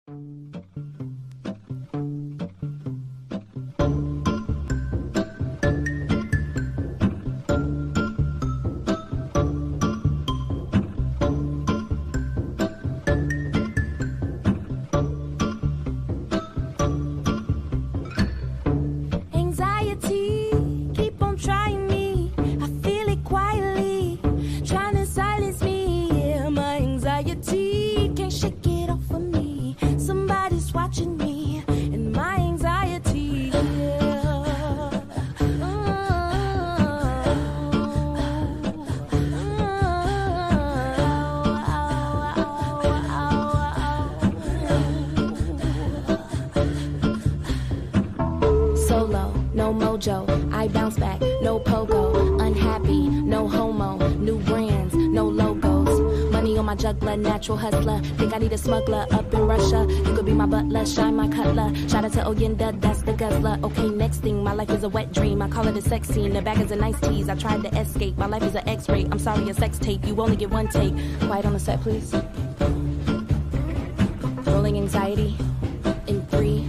Anxiety, keep on trying me. I feel it quietly, trying to silence me. Yeah, my anxiety can't shake it off of me. Somebody's watching me, and my anxiety. Solo, no mojo, I bounce back, no pogo. Unhappy, no homo, new brands, no logos. Money on my juggler, natural hustler. Think I need a smuggler up in Russia. You could be my butler, shine my cutler. Shout out to Oyenda, that's the guzzler. Okay, next thing, my life is a wet dream. I call it a sex scene, the bag is a nice tease. I tried to escape, my life is an x-ray. I'm sorry, a sex tape, you only get one take. Quiet on the set, please. Rolling anxiety in 3,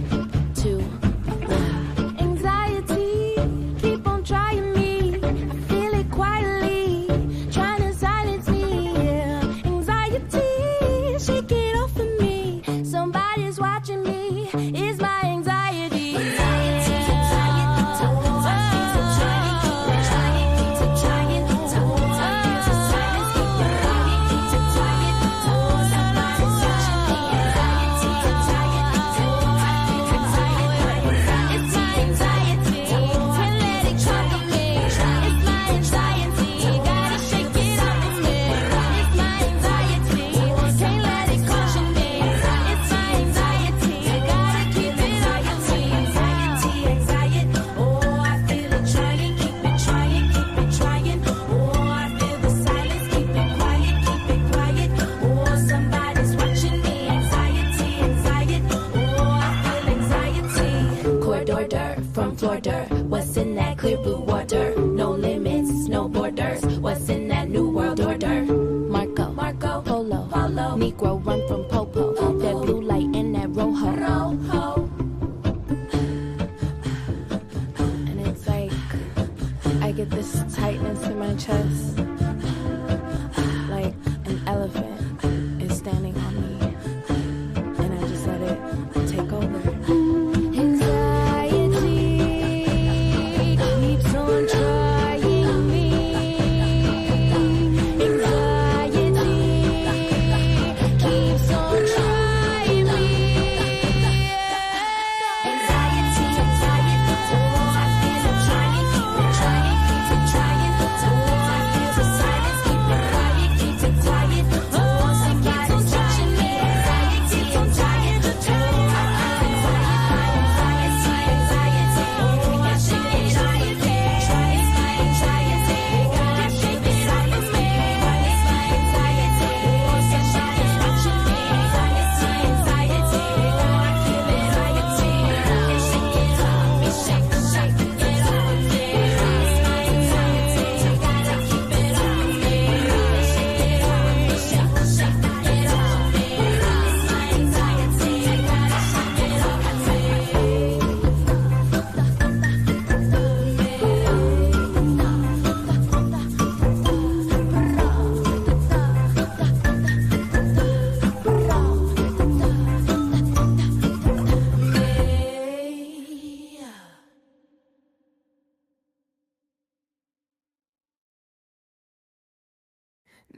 2, 1. Anxiety, keep on trying me. I feel it quietly, trying to silence me. Yeah. Anxiety, shake it off of me. Somebody's watching me. It's my anxiety. From Florida, what's in that clear blue water? No limits, no borders. What's in that new world order? Marco, Polo, Negro run from Popo. That blue light in that rojo. And it's like I get this tightness in my chest, like an elephant is standing on me, and I just let it take over.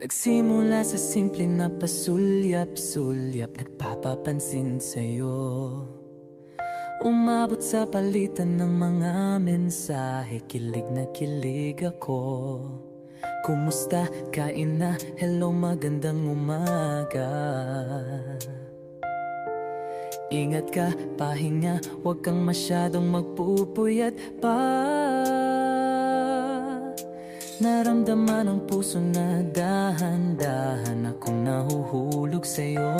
Nagsimula sa simple na pasulyap-sulyap, nagpapapansin sa'yo. Umabot sa palitan ng mga mensahe, kilig na kilig ako. Kumusta? Kain na? Hello, magandang umaga. Ingat ka, pahinga, huwag kang masyadong magpupuyat pa. Naramdaman ang puso na dahan-dahan akong nahuhulog sa'yo.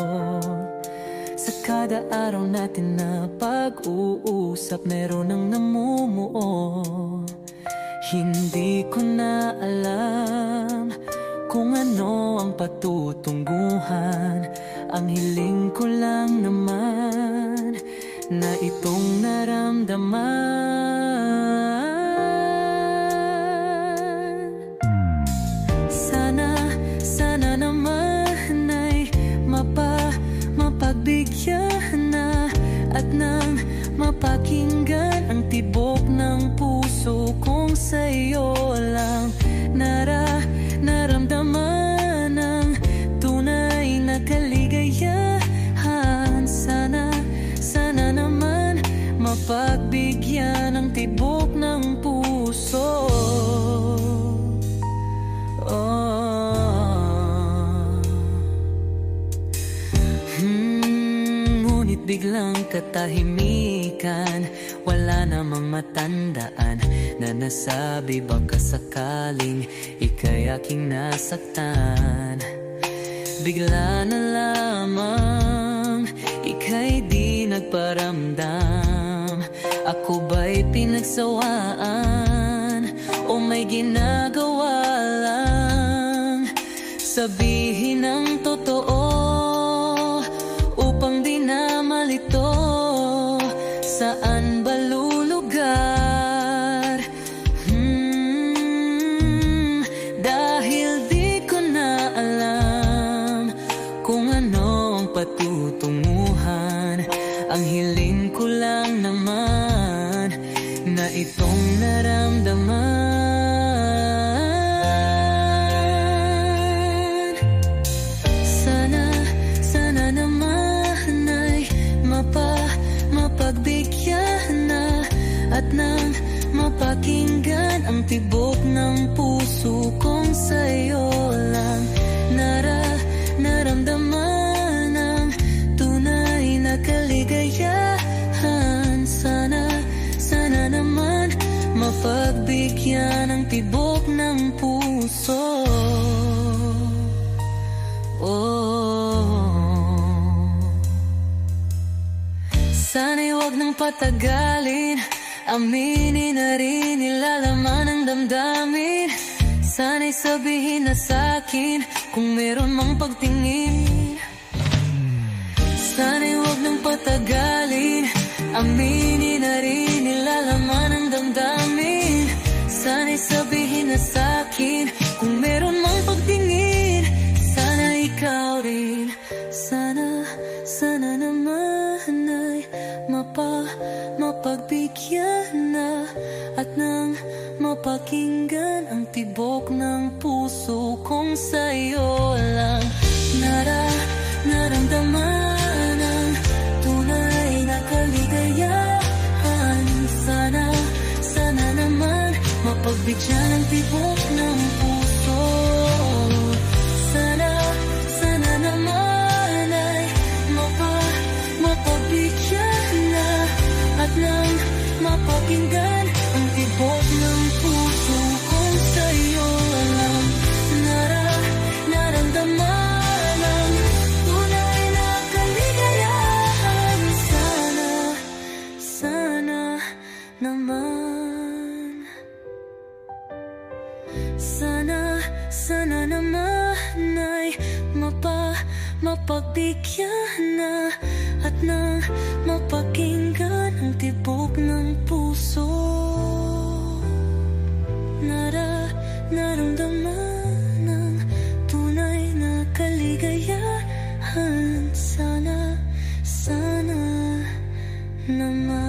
Sa kada araw natin na pag-uusap, meron ang namumuo. Hindi ko na alam kung ano ang patutungguhan. Ang hiling ko lang naman na itong naramdaman. Sana naman ay mapagbigyan na at nang mapakinggan ang tibok ng puso kong sa'yo lang naramdaman ang tunay na kaligayahan. Sana naman mapagbigyan ang tibok ng puso. Ngunit biglang katahimikan, wala namang matandaan na nasabi baka sakaling ika'y aking nasaktan. Bigla na lamang ika'y di nagparamdam. Ako ba'y pinagsawaan o may ginagawa lang? Sabihin ang totoo upang di na malito. Saan ba lulugar? Dahil di ko na alam kung ano ang patutunguhan. Ang hiling ko lang naman na itong naramdaman. Sana naman ay mapagbigyan na at nang mapakinggan ang tibok ng puso kong sa'yo lang naramdaman ang tunay na kaligayahan. Sana naman mapagbigyan ang tibok ng puso. Sana'y wag nang patagalin, aminin na rin nilalaman ang damdamin. Sana'y sabihin na sa'kin kung meron mang pagtingin. Sana'y wag nang patagalin, aminin na rin nilalaman ang damdamin. Sana'y sabihin na sa'kin kung meron mang pagtingin. Sana ikaw rin, sana naman ay mapagbigyan na at nang mapakinggan ang tibok ng puso kong sa'yo lang naramdaman ang tunay na kaligayahan. Sana naman mapagbigyan ang tibok ng puso. Sana naman ay mapagbigyan na at nang mapakinggan ang tibok ng puso kong sa'yo lang naramdaman ang tunay na kaligayahan. Sana naman, sana naman ay mapagbigyan na at nang mapakinggan ang tibok ng puso. Naramdaman ang tunay na kaligayahan. Sana naman.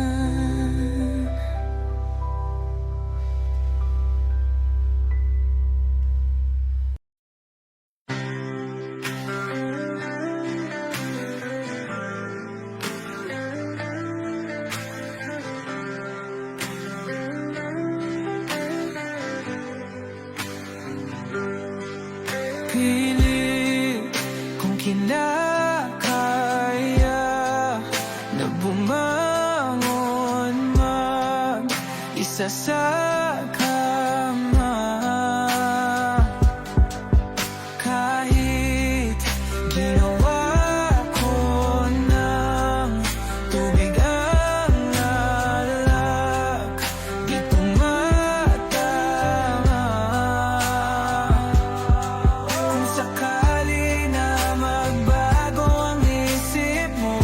Pilit kung kinakaya na bumangon mag-isa sa kama. Kahit ginawa ko ng tubig ang alak, di tumatama. Kung sakali na magbago ang isip mo,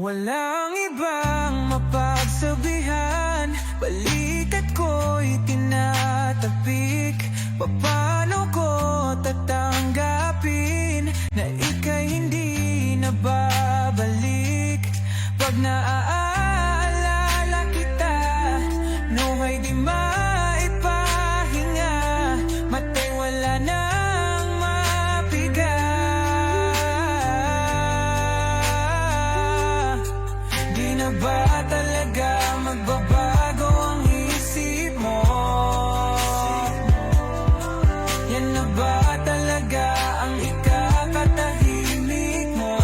walang ibang mapagsabihan. Balikat ko'y tinatapik, paano ko tatanggapin na ika'y hindi na babalik? Pag naaalala kita, nuhay di maipahinga, matay wala nang mapiga. Di na ba talaga magbabago ang isip mo? Yan na ba talaga ang ikakatahimik mo?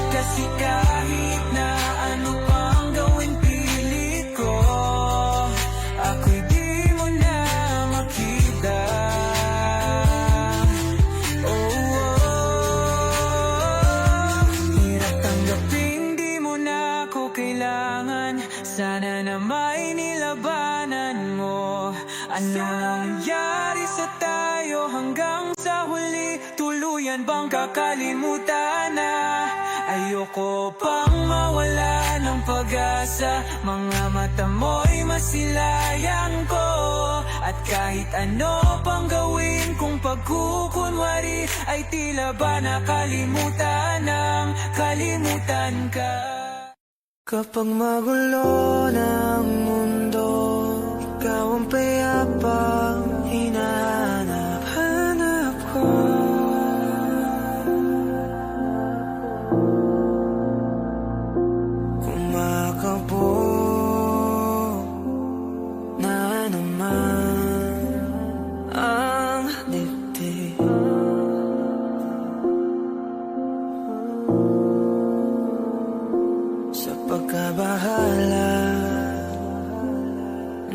Kasi kahit na ano pang gawin pilit ko, ako'y di mo na makita. Hirap tanggapin di mo na ako kailangan. Sana na may nilabanan mo. Ano nangyari sa tayo hanggang sa huli? Tuluyan bang kakalimutan na? Ayoko pang mawala ng pag-asa. Mga mata mo'y masilayang ko. At kahit ano pang gawin kung pagkukunwari, ay tila ba nakalimutan ng kalimutan ka. Kapag magulo ng mundo, ikaw ang payapang hinahanap-hanap ko. Kumakabog na naman ang dibdib. Sa pagkabahala,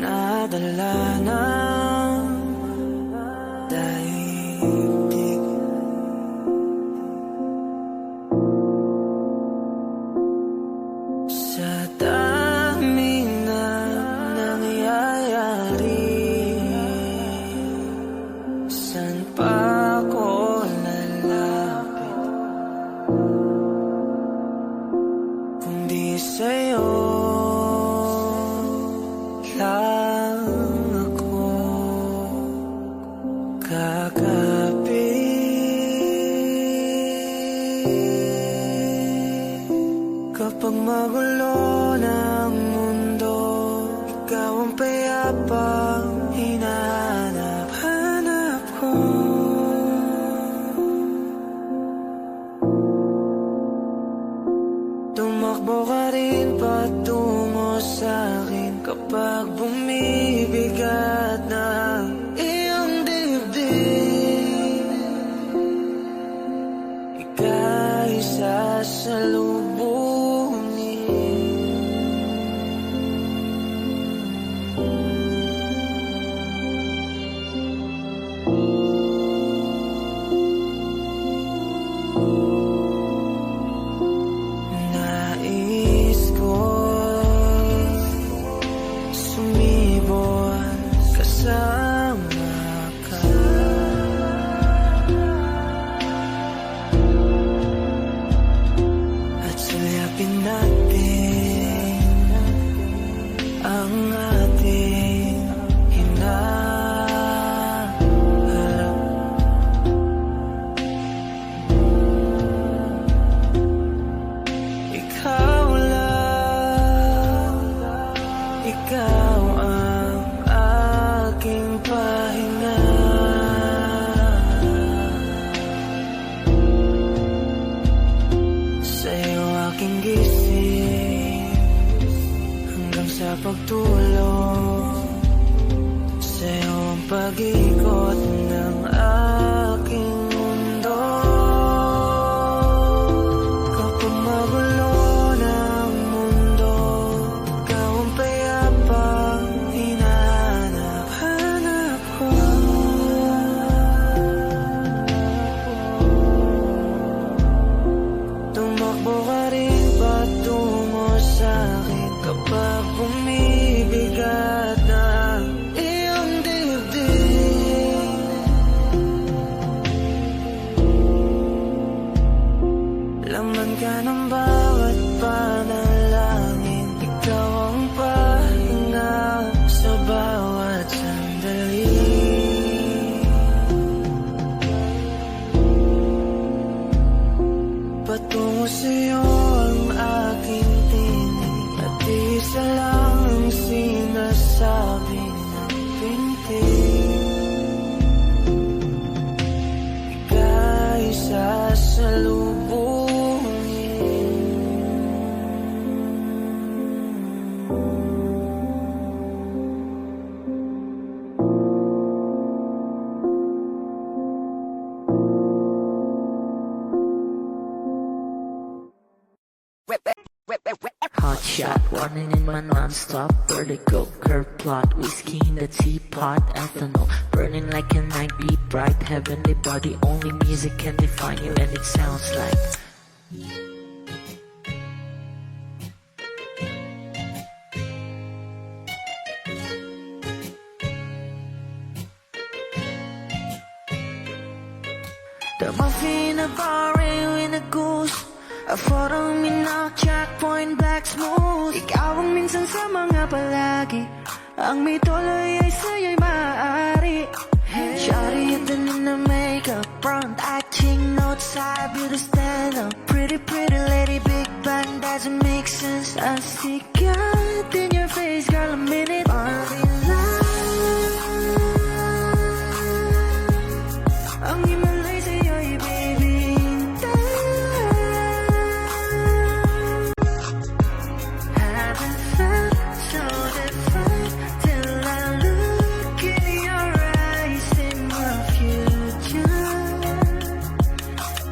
nadala ng daigdig. Sa daming na nangyayari, saan pa ako lalapit kundi sa'yo lang ako kakapit. Kapag magulo ng mundo, ikaw ang payapang hinahanap-hanap ko. Tumakbo ka rin patungo sa'kin kapag bumibigat na iyong dibdib. Ika'y sasalubungin. Nais ko sumibol kasama ka. At sulyapin natin ang ating hinaharap. Ikaw lang, ikaw ang aking pahinga. Sa'yo aking gising hanggang sa pagtulog. Sa'yo ang pag-ikot ng aking mundo. Kapag magulo ng mundo, ikaw ang payapang hinahanap-hanap ko. Tumakbo ka rin patungo sa'kin kapag bumibigat na iyong dibdib. Hot shot, running in my non-stop vertigo. Curve plot, whiskey in the teapot, ethanol burning like a night beat, bright heavenly body. Only music can define you, and it sounds like. The muffin, a bar, in a goose. A photo minaw, checkpoint, black smooth. Ikaw ang minsan sa mga palagi. Ang may tuloy ay sa'yo'y maaari. Shawty, ito na makeup, front acting, note side, beauty stand up. Pretty, pretty lady, big bang, doesn't make sense. I see God in your face, girl, a minute. Party life. Ang himalay sa'yo'y baby. Haven't felt so different till I look in your eyes in my future.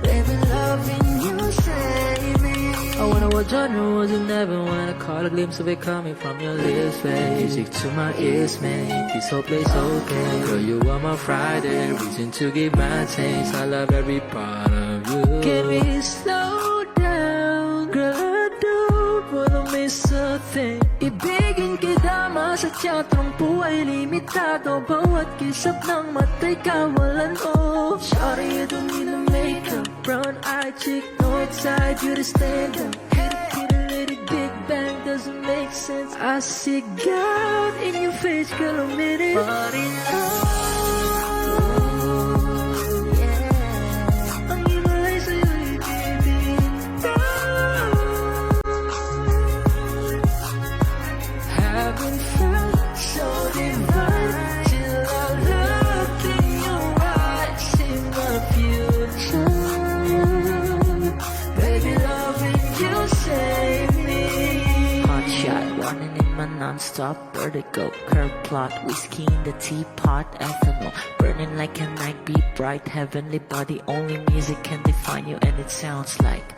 Baby, loving you save me. I wonder what genre was in heaven when I caught a glimpse of it coming from your lips, babe. Music to my ears, make this whole place okay. Girl, you are my Friday, reason to give my taste. I love every part of you. Can we slow down, girl? I don't wanna miss a thing. Ibigin kita, masadya trangpo ay limitado. Bawat kisap ng mata'y kawalan mo. Shawty, you don't need no makeup, brown eye chick, north side, you to stand up. Hit a little big bang, doesn't make sense. I see God in your face, girl, a minute. But in ang himalay sa'yo'y baby. Haven't felt so divine till I look in your eyes in my future. Baby, loving you save me. Hot shot, running in my non-stop vertigo. Curve plot, whiskey in the teapot, ethanol burning like a night beat, bright heavenly body. Only music can define you, and it sounds like.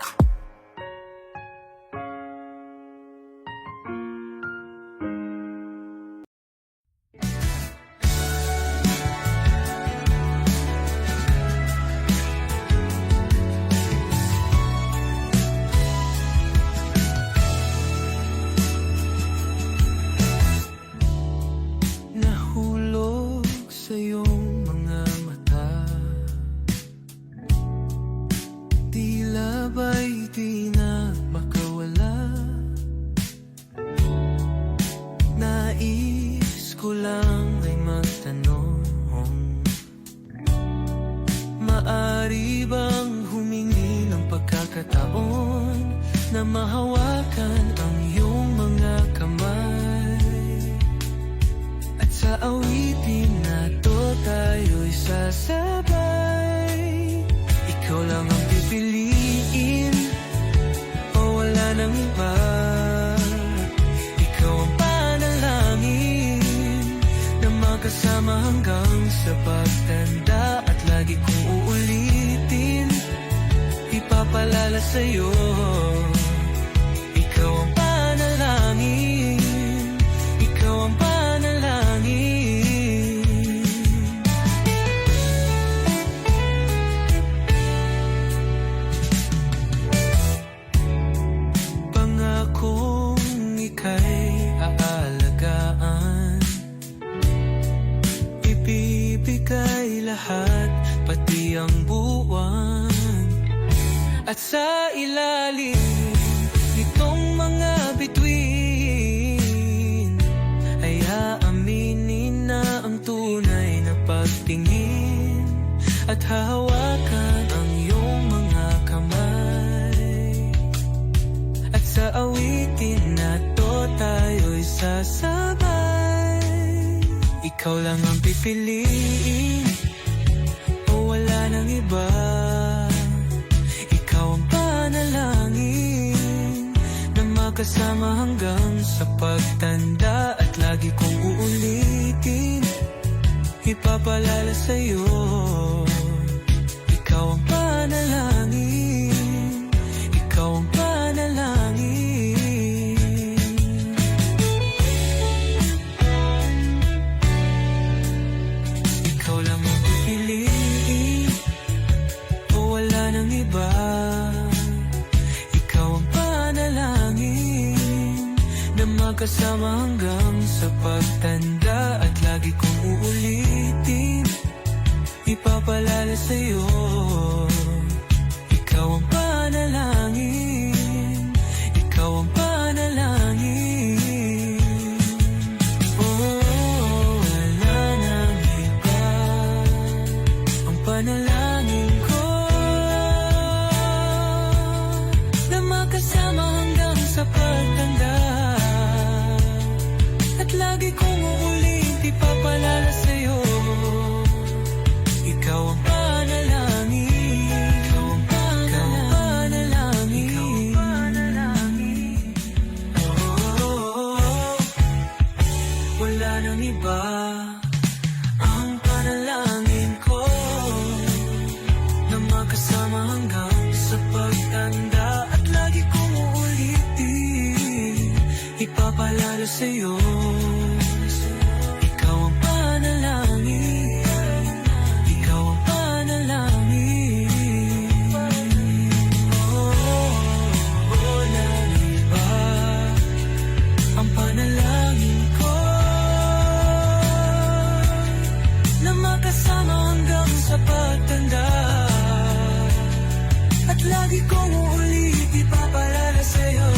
Nahulog sa iyong mga mata, tila ba'y di na makawala. Nais ko lang ay magtanong, maari bang humingi ng pagkakataon na mahawakan ang iyong mga kamay? At sa awitin na to tayo'y sasabay. Ikaw lang ang pipiliin, o wala nang iba. Ikaw ang panalangin na magkasama hanggang sa pagtanda. At lagi kong uulitin, ipapalala sa'yo. Ikaw ang panalangin, ikaw ang panalangin. Pangakong ika'y aalagaan, ibibigay lahat, pati ang buwan. At sa ilalim nitong mga bituin ay aaminin na ang tunay na pagtingin, at hahawakan ang iyong mga kamay. At sa awitin na to tayo'y sasabay. Ikaw lang ang pipiliin, o wala nang iba. Ikaw ang panalangin na magkasama hanggang sa pagtanda. At lagi kong uulitin, ipapalala sa'yo. Ikaw ang panalangin, ikaw ang panalangin. makasama hanggang sa pagtanda. At lagi kong uulitin, ipapalala sa'yo, ikaw ang panalangin, ikaw ang panalangin. Oh, wala nang iba, ang panalangin ko na makasama hanggang sa pagtanda. At lagi kong uulit, ipapalala sa'yo, ikaw ang panalangin, ikaw ang panalangin, ikaw ang panalangin. Oh, wala nang iba, ang panalangin ko na makasama hanggang sa pagtanda. At lagi kong uulitin, ipapalala sa'yo, ikaw ang panalangin, ikaw ang panalangin. Oh, wala nang iba, ang panalangin ko na makasama hanggang sa pagtanda. At lagi kong uulit, ipapalala sa'yo,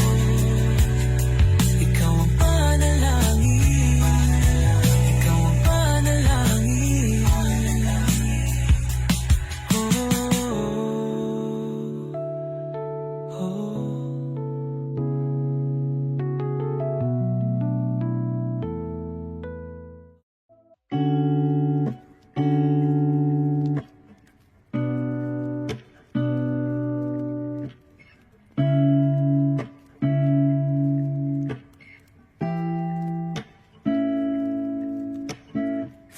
ikaw ang panalangin, ikaw ang panalangin. Oh, oh.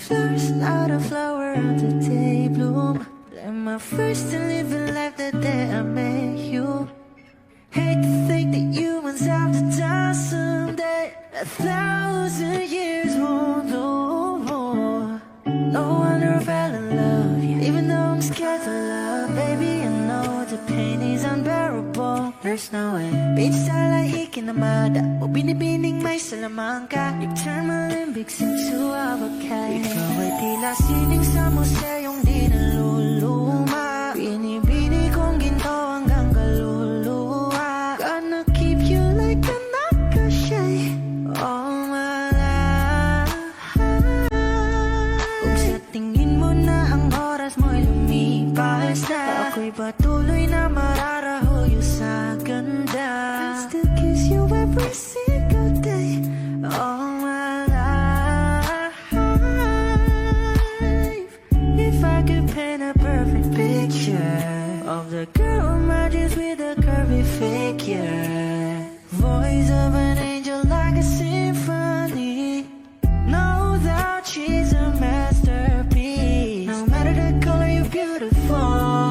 Flowers, not a flower on the day bloom. Like my first and living life the day I met you. Hate to think that humans have to die someday. 1,000 years won't do more. No wonder I fell in love, yeah. Even though I'm scared to love, baby, I know the pain is unbearable. There's no way. Pinsalahiki na mada o binibining may salamangka. You turn my limbics into avocado. Ikaw ay tila sining sa museyong di naluluma. Binibini kong ginto hanggang kaluluwa. Gonna keep you like a nakashay all my life. Kung sa tingin mo na ang oras mo'y lumipas na, ako'y patuloy na mararahuyo sa ganda. I still kiss you every single day all my life. If I could paint a perfect picture of the girl in my dreams with a curvy figure, voice of an angel like a symphony, no doubt she's a masterpiece. No matter the color, you're beautiful.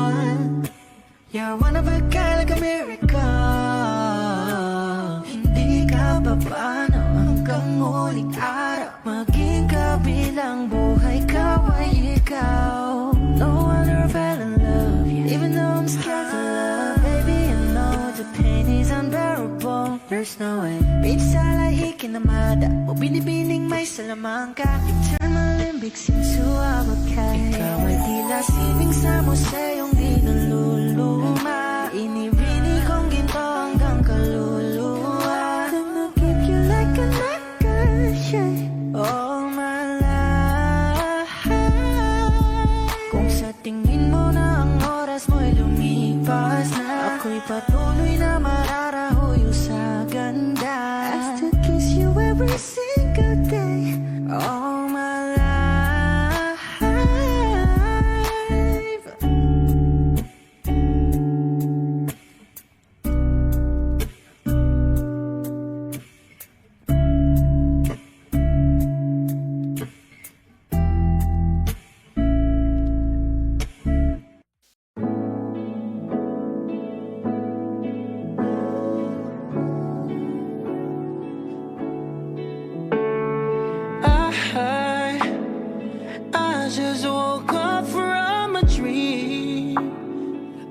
You're one of a kind, like a miracle. Hindi ka papaano hanggang muling araw, maging kabilang buhay ka ay ikaw. No wonder I fell in love, yeah. Even though I'm scared to love, baby, I know the pain is unbearable. There's no way. Pinsalahiki na mada o binibining may salamangka. You turn my limbics into avocado. Ikaw ay tila sining sa museyong di naluluma. Inibini kong ginto hanggang kaluluwa. Gonna keep you like a nakashay all my life. Kung sa tingin mo na ang oras mo'y lumipas na, ako'y patuloy na mararahuyo sa ganda. I still kiss you every single day all my life. I just woke up from a dream.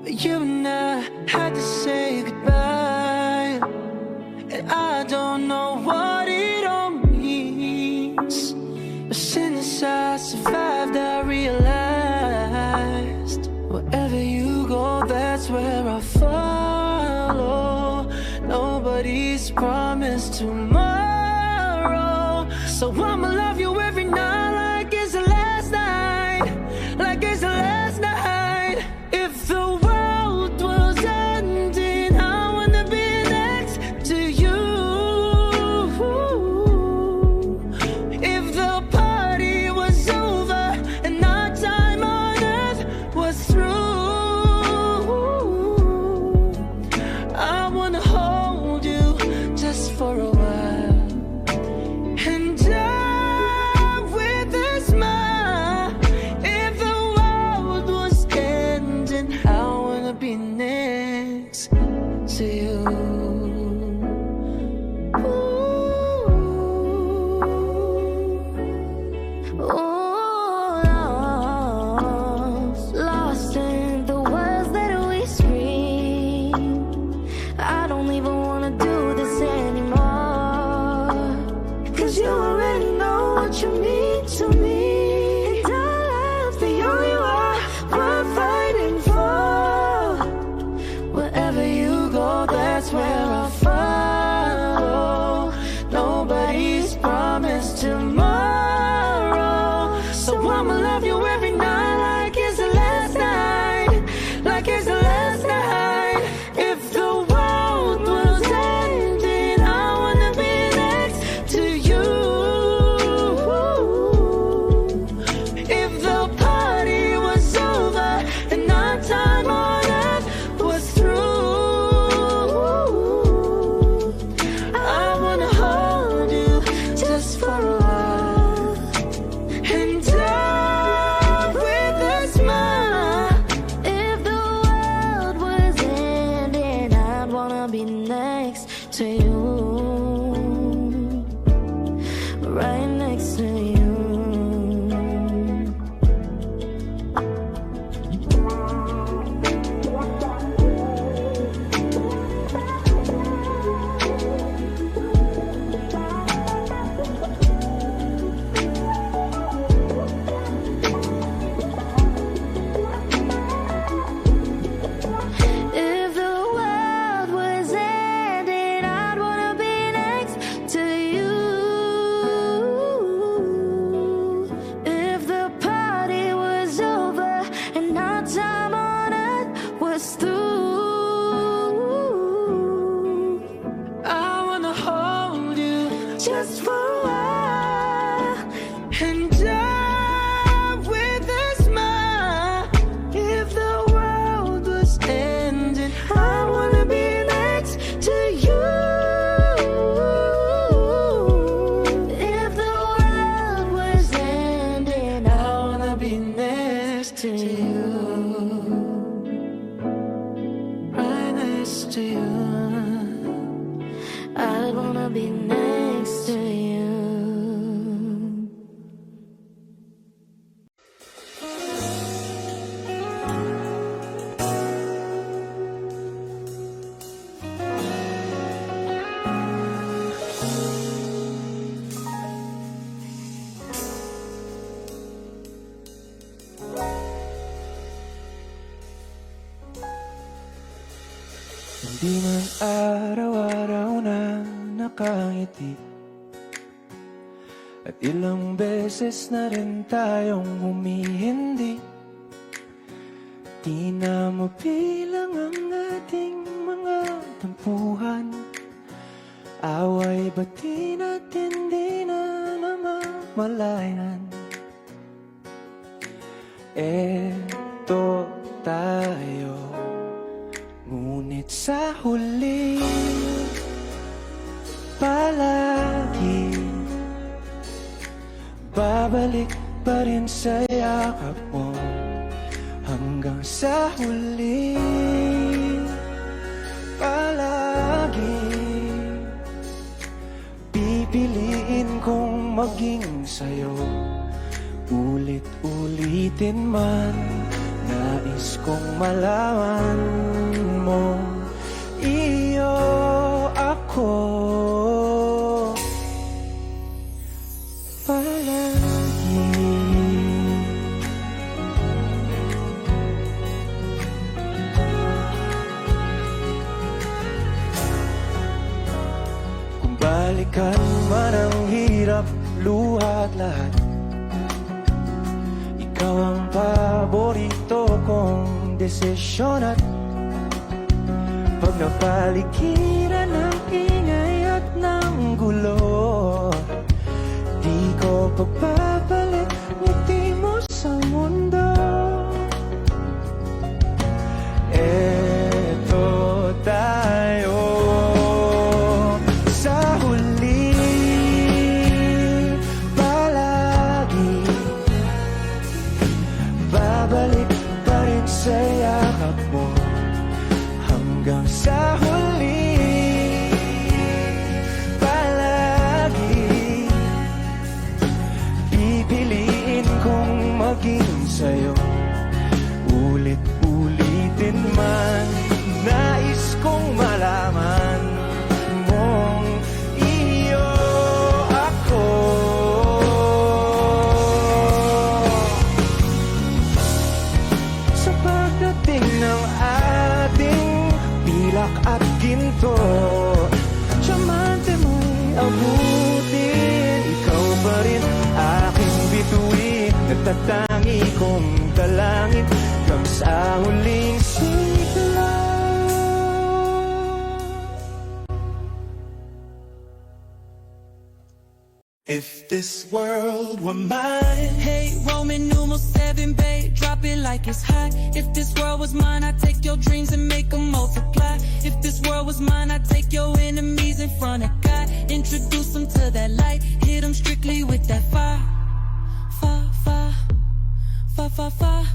You and I had to say goodbye, and I don't know what it nobody's promised tomorrow. So I'ma love you every night like it's the last night, like it's the last night. If the world was ending, I wanna be next to you. If the party was over and our time on earth was through, I wanna hold you just for a while and die with a smile. If the world was ending, I wanna be next to you. Lost in the words that we scream. I don't even wanna do this anymore, 'cause you already know what you mean to me. And our love's the only one we're fighting for. Wherever you go, that's where I'll follow. Nobody's promised tomorrow. So I'ma love you every night like it's the last night, like it's the last night. If the world was ending, I wanna be next to you. If the party was over and our time on earth was through, I wanna hold you just for a while and die with a smile. If the world was ending, I'd wanna be next to you, right next to you. If the world was ending, I'd wanna be next to you. If the party was over and our time on earth was through, I wanna hold you just for a while and die with a smile. If the world was ending, I wanna be next to you. If the world was ending, I wanna be next to you, right next to you. I'd wanna be next to you. Hindi man araw-araw na nakangiti, at ilang beses na rin tayong humihindi. Di na mabilang ang ating mga tampuhan. Away ba't di natin di na namamalayan? Eto tayo, ngunit sa huli palagi babalik pa rin sa yakap mo. Hanggang sa huli palagi pipiliin kong maging sa'yo. Ulit-ulitin man, nais kong malaman mo, iyo ako palagi. balikan man ang hirap, luha at lahat. Ikaw ang paborito kong desisyon at pag napaligiran ng ingay at ng gulo, di ko pagbabalik ngiti mo sa mundo. Eto tayo sa huli, palagi babalik pa rin sa yakap mo. Hanggang sa huli, palagi pipiliin kong maging sa'yo. Ulit-ulitin man, nais kong malaman mong iyo ako. Sa pagdating ng ating pilak at ginto, diamante mo'y abutin. Ikaw pa rin aking bituin, nagtatangi kong dalangin hanggang sa huling sigla. If this world were mine. Hey, Roman numeral 7, babe, drop it like it's hot. If this world was mine, I'd take your dreams and make them multiply. If this world was mine, I'd take your enemies in front of God. Introduce them to that light, hit them strictly with that fire. Fire, fire, fire, fire, fire,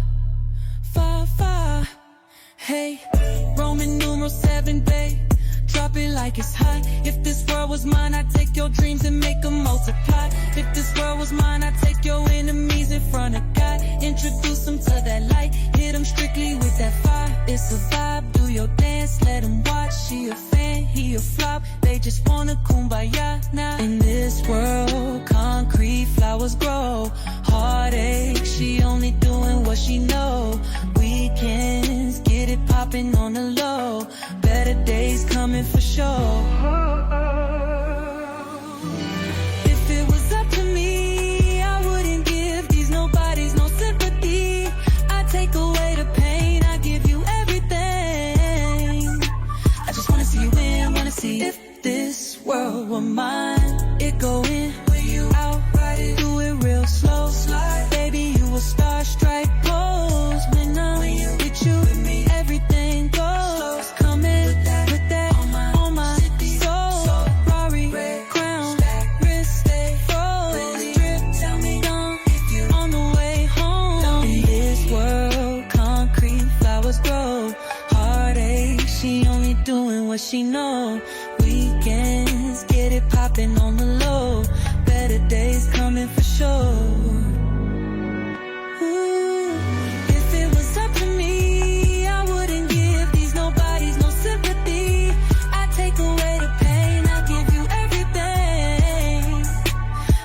fire, fire. Hey, Roman numeral 7, babe, drop it like it's hot. If this world was mine, I'd take your dreams and make them multiply. If this world was mine, I'd take your enemies in front of God. Introduce them to that light, hit them strictly with that fire. It's a vibe, do your dance, let them watch. She a fan, he a flop, they just wanna kumbaya now. In this world, concrete flowers grow. Heartache, she only doing what she know. Weekends, get it popping on the low. Better days coming for sure. If it was up to me, I wouldn't give these nobodies no sympathy. I'd take away the pain, I'd give you everything. I just wanna see you win, wanna see if this world were mine. It go in, when you out, ride it, do it real slow. Slide, baby, you a star, strike pose. When I'm with you, with me, everything goes. Come in, put that on my soul. Rari, crown, wrist, froze. Drip, tell me on the way home. In this world, concrete flowers grow. Heartache, she only doing what she know. Weekends, get it popping on the low. Better days coming for sure. Ooh, if it was up to me, I wouldn't give these nobodies no sympathy. I'd take away the pain, I'd give you everything.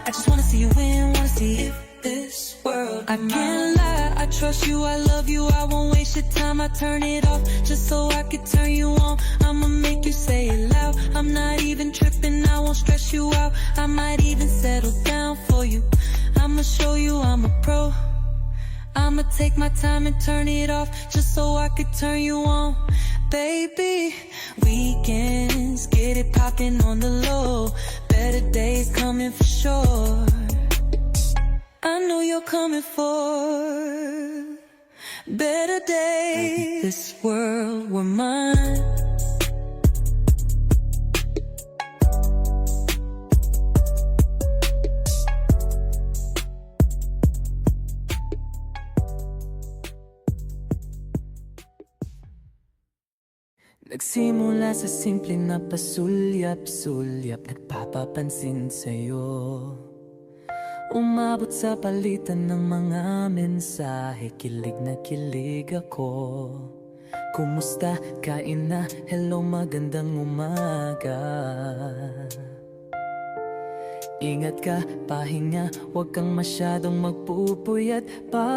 I just wanna see you win, wanna see if this world. I can't lie, I trust you, I love you, I won't waste your time. I turn it off just so I could turn you on. I'ma make you say it loud. I'm not even tripping, I won't stress you out. I might even settle down for you. I'ma show you I'm a pro. I'ma take my time and turn it off just so I could turn you on. Baby, weekends, get it popping on the low. Better days coming for sure. I know you're coming for better days. If this world were mine. Nagsimula sa simple na pasulyap-sulyap, nagpapapansin sa'yo. Umabot sa palitan ng mga mensahe, kilig na kilig ako. Kumusta? Kain na? Hello, magandang umaga. Ingat ka, pahinga, huwag kang masyadong magpupuyat pa.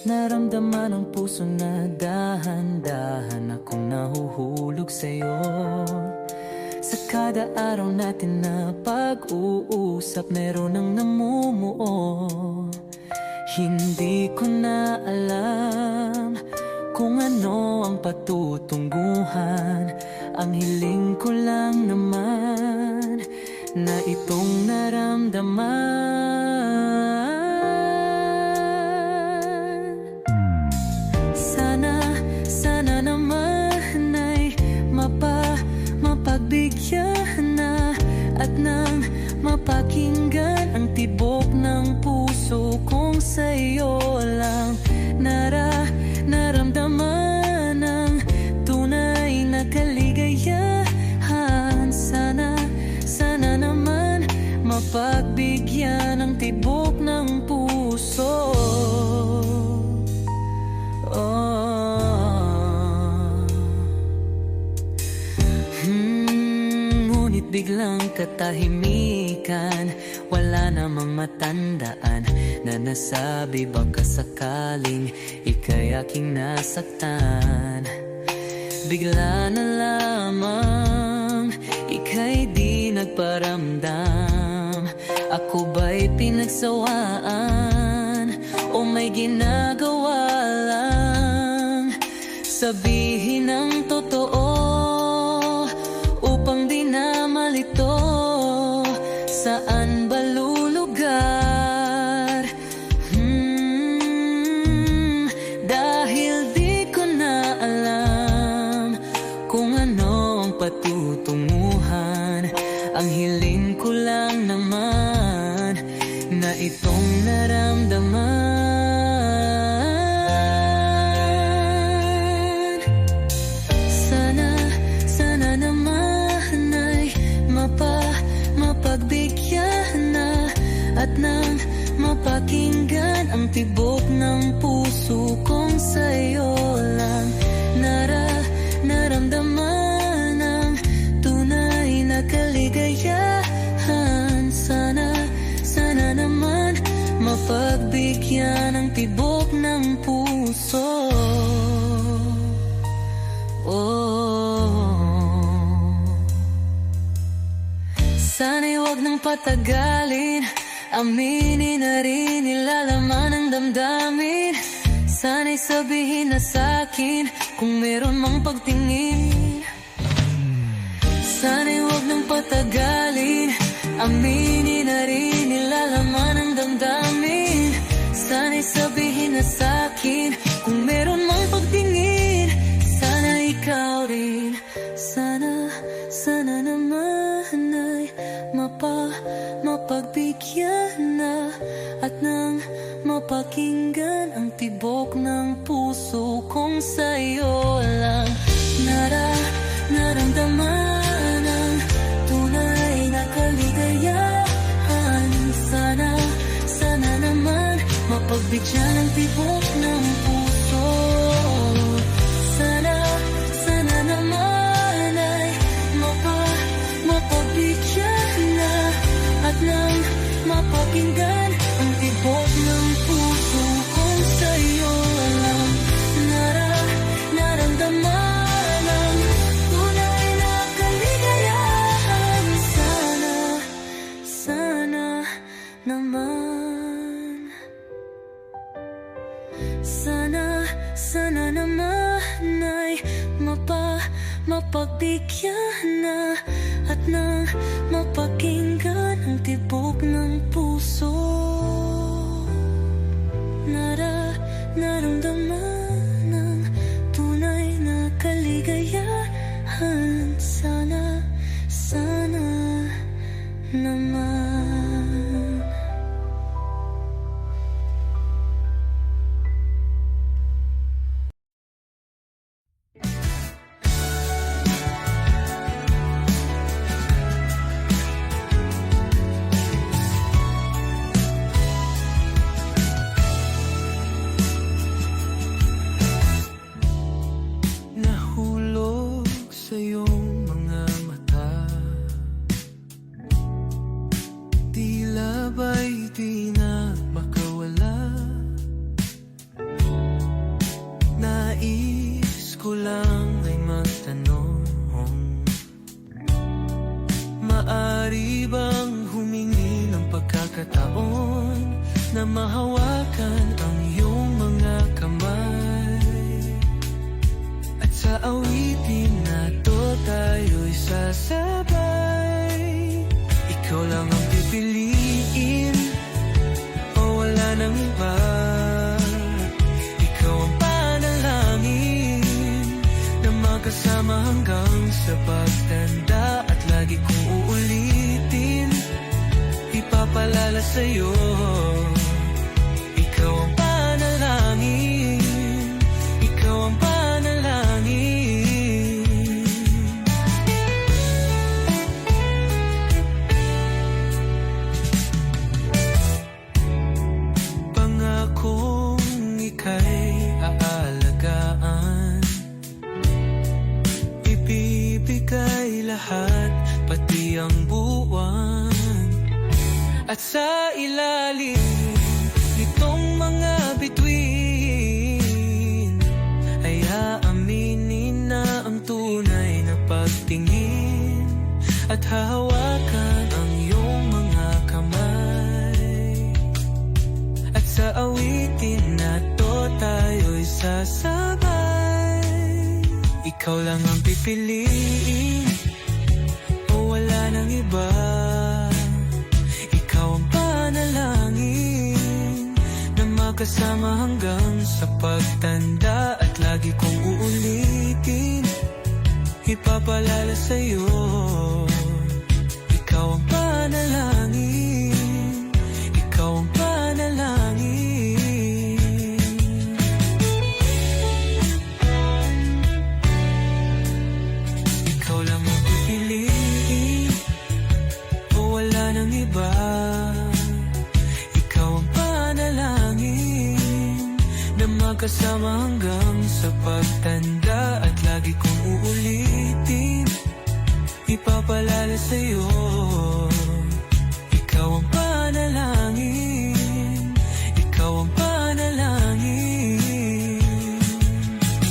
Naramdaman ang puso na dahan-dahan akong nahuhulog sa'yo. Sa kada araw natin na pag-uusap, meron ang namumuo. Hindi ko na alam kung ano ang patutunguhan. Ang hiling ko lang naman na itong naramdaman. Sana naman ay mapagbigyan na at nang mapakinggan ang tibok ng puso kong sa'yo lang naramdaman ang tunay na kaligayahan. Sana naman mapagbigyan ang tibok ng puso. Ngunit biglang katahimikan, wala namang matandaan na nasabi baka sakaling ika'y aking nasaktan. Bigla na lamang ika'y di nagparamdam. Ako ba'y pinagsawaan o may ginagawa lang? Sabihin ang totoo upang di na malito. Saan ba lulugar? Dahil di ko na alam kung ano ang patutunguhan. Ang hiling ko lang naman na itong naramdaman. Sana naman ay mapagbigyan na at nang mapakinggan ang tibok ng puso kong sa'yo lang naramdaman ang tunay na kaligayahan. Sana naman mapagbigyan ang tibok ng puso. Sana'y wag nang patagalin, aminin na rin nilalaman ng damdamin. Sana'y sabihin na sa'kin kung meron mang pagtingin. Sana'y wag nang patagalin, aminin na rin nilalaman ng damdamin. Sana'y sabihin na sa'kin kung meron mang pagtingin. Sana ikaw rin, sana naman ay mapagbigyan na at nang mapakinggan ang tibok ng puso kong sa'yo lang naramdaman ang tunay na kaligayahan. Sana naman mapagbigyan ang tibok ng puso. Sana naman ay mapagbigyan na at nang mapakinggan ang tibok ng puso kong sa'yo lang naramdaman ang tunay na kaligayahan. Sana naman, sana naman ay mapagbigyan na at nang mapakinggan ang tibok ng puso. Naramdaman ang tunay na kaligayahan. Sana naman. na mahawakan ang iyong mga kamay. At sa awitin na to tayo'y sasabay. Ikaw lang ang pipiliin, o wala nang iba. Ikaw ang panalangin na magkasama hanggang sa pagtanda. At lagi kong uulitin, ipapalala sa'yo. Ikaw ang panalangin, ikaw ang panalangin. Pangakong ika'y aalagaan, ibibigay lahat, pati ang buwan. At sa ilalim nitong mga bituin ay aaminin na ang tunay na pagtingin. At hahawakan ang iyong mga kamay. At sa awitin na to tayo'y sasabay. Ikaw lang ang pipiliin, o wala nang iba. Ikaw ang panalangin na magkasama hanggang sa pagtanda. At lagi kong uulitin, ipapalala sa'yo. Ikaw ang panalangin, ikaw ang panalangin. Ikaw lang ang pipiliin, o wala nang iba. Ikaw ang panalangin na magkasama hanggang sa pagtanda. At lagi kong uulitin, ipapalala sa'yo. Ikaw ang panalangin, ikaw ang panalangin.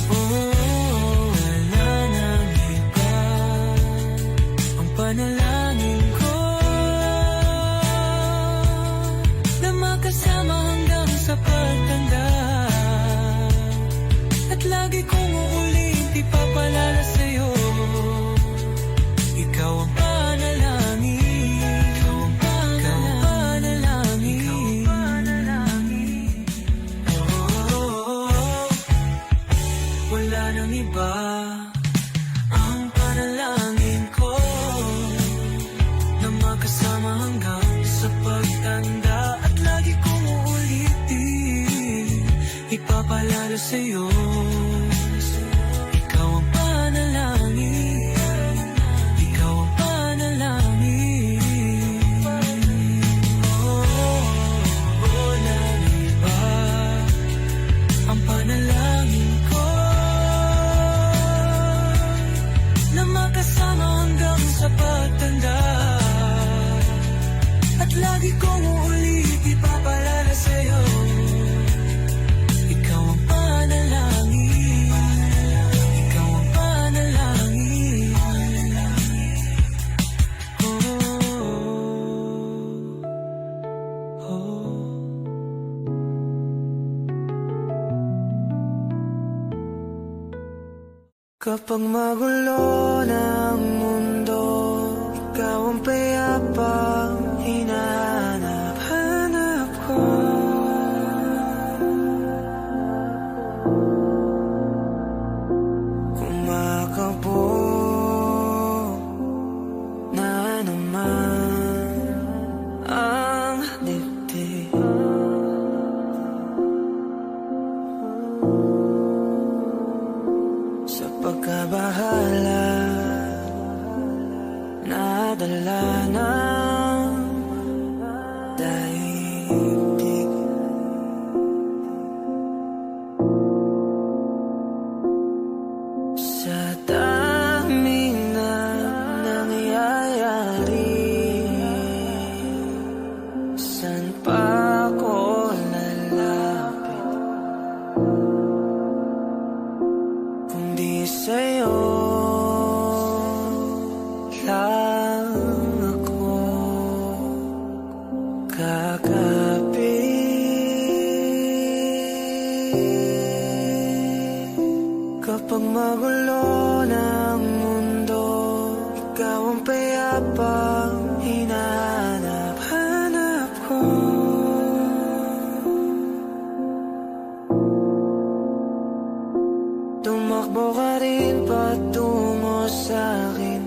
Oh, wala nang iba. Ang panalangin ko na makasama hanggang sa pagtanda. At lagi kong uulit, ipapalala sa'yo. Ikaw ang panalangin, ikaw ang panalangin, ikaw ang panalangin. Oh, wala nang iba. Ang panalangin ko na makasama hanggang sa pagtanda. At lagi kong uulitin, ipapalala sa'yo. Ikaw ang panalangin, ikaw ang panalangin. Oh, wala nang iba. Ang panalangin ko na makasama hanggang sa pagtanda. At lagi kong uulit, ipapalala sa'yo. Ikaw ang panalangin, ikaw ang panalangin. Oh, oh. Kapag magulo ng mundo, ikaw ang payapang hinahanap ko. Kumakabog na naman ang dibdib. Sa pagkabahala, nadala ng daigdig. Sa daming na nangyayari, san pa ko lalapit kundi sa'yo lang ako kakapit.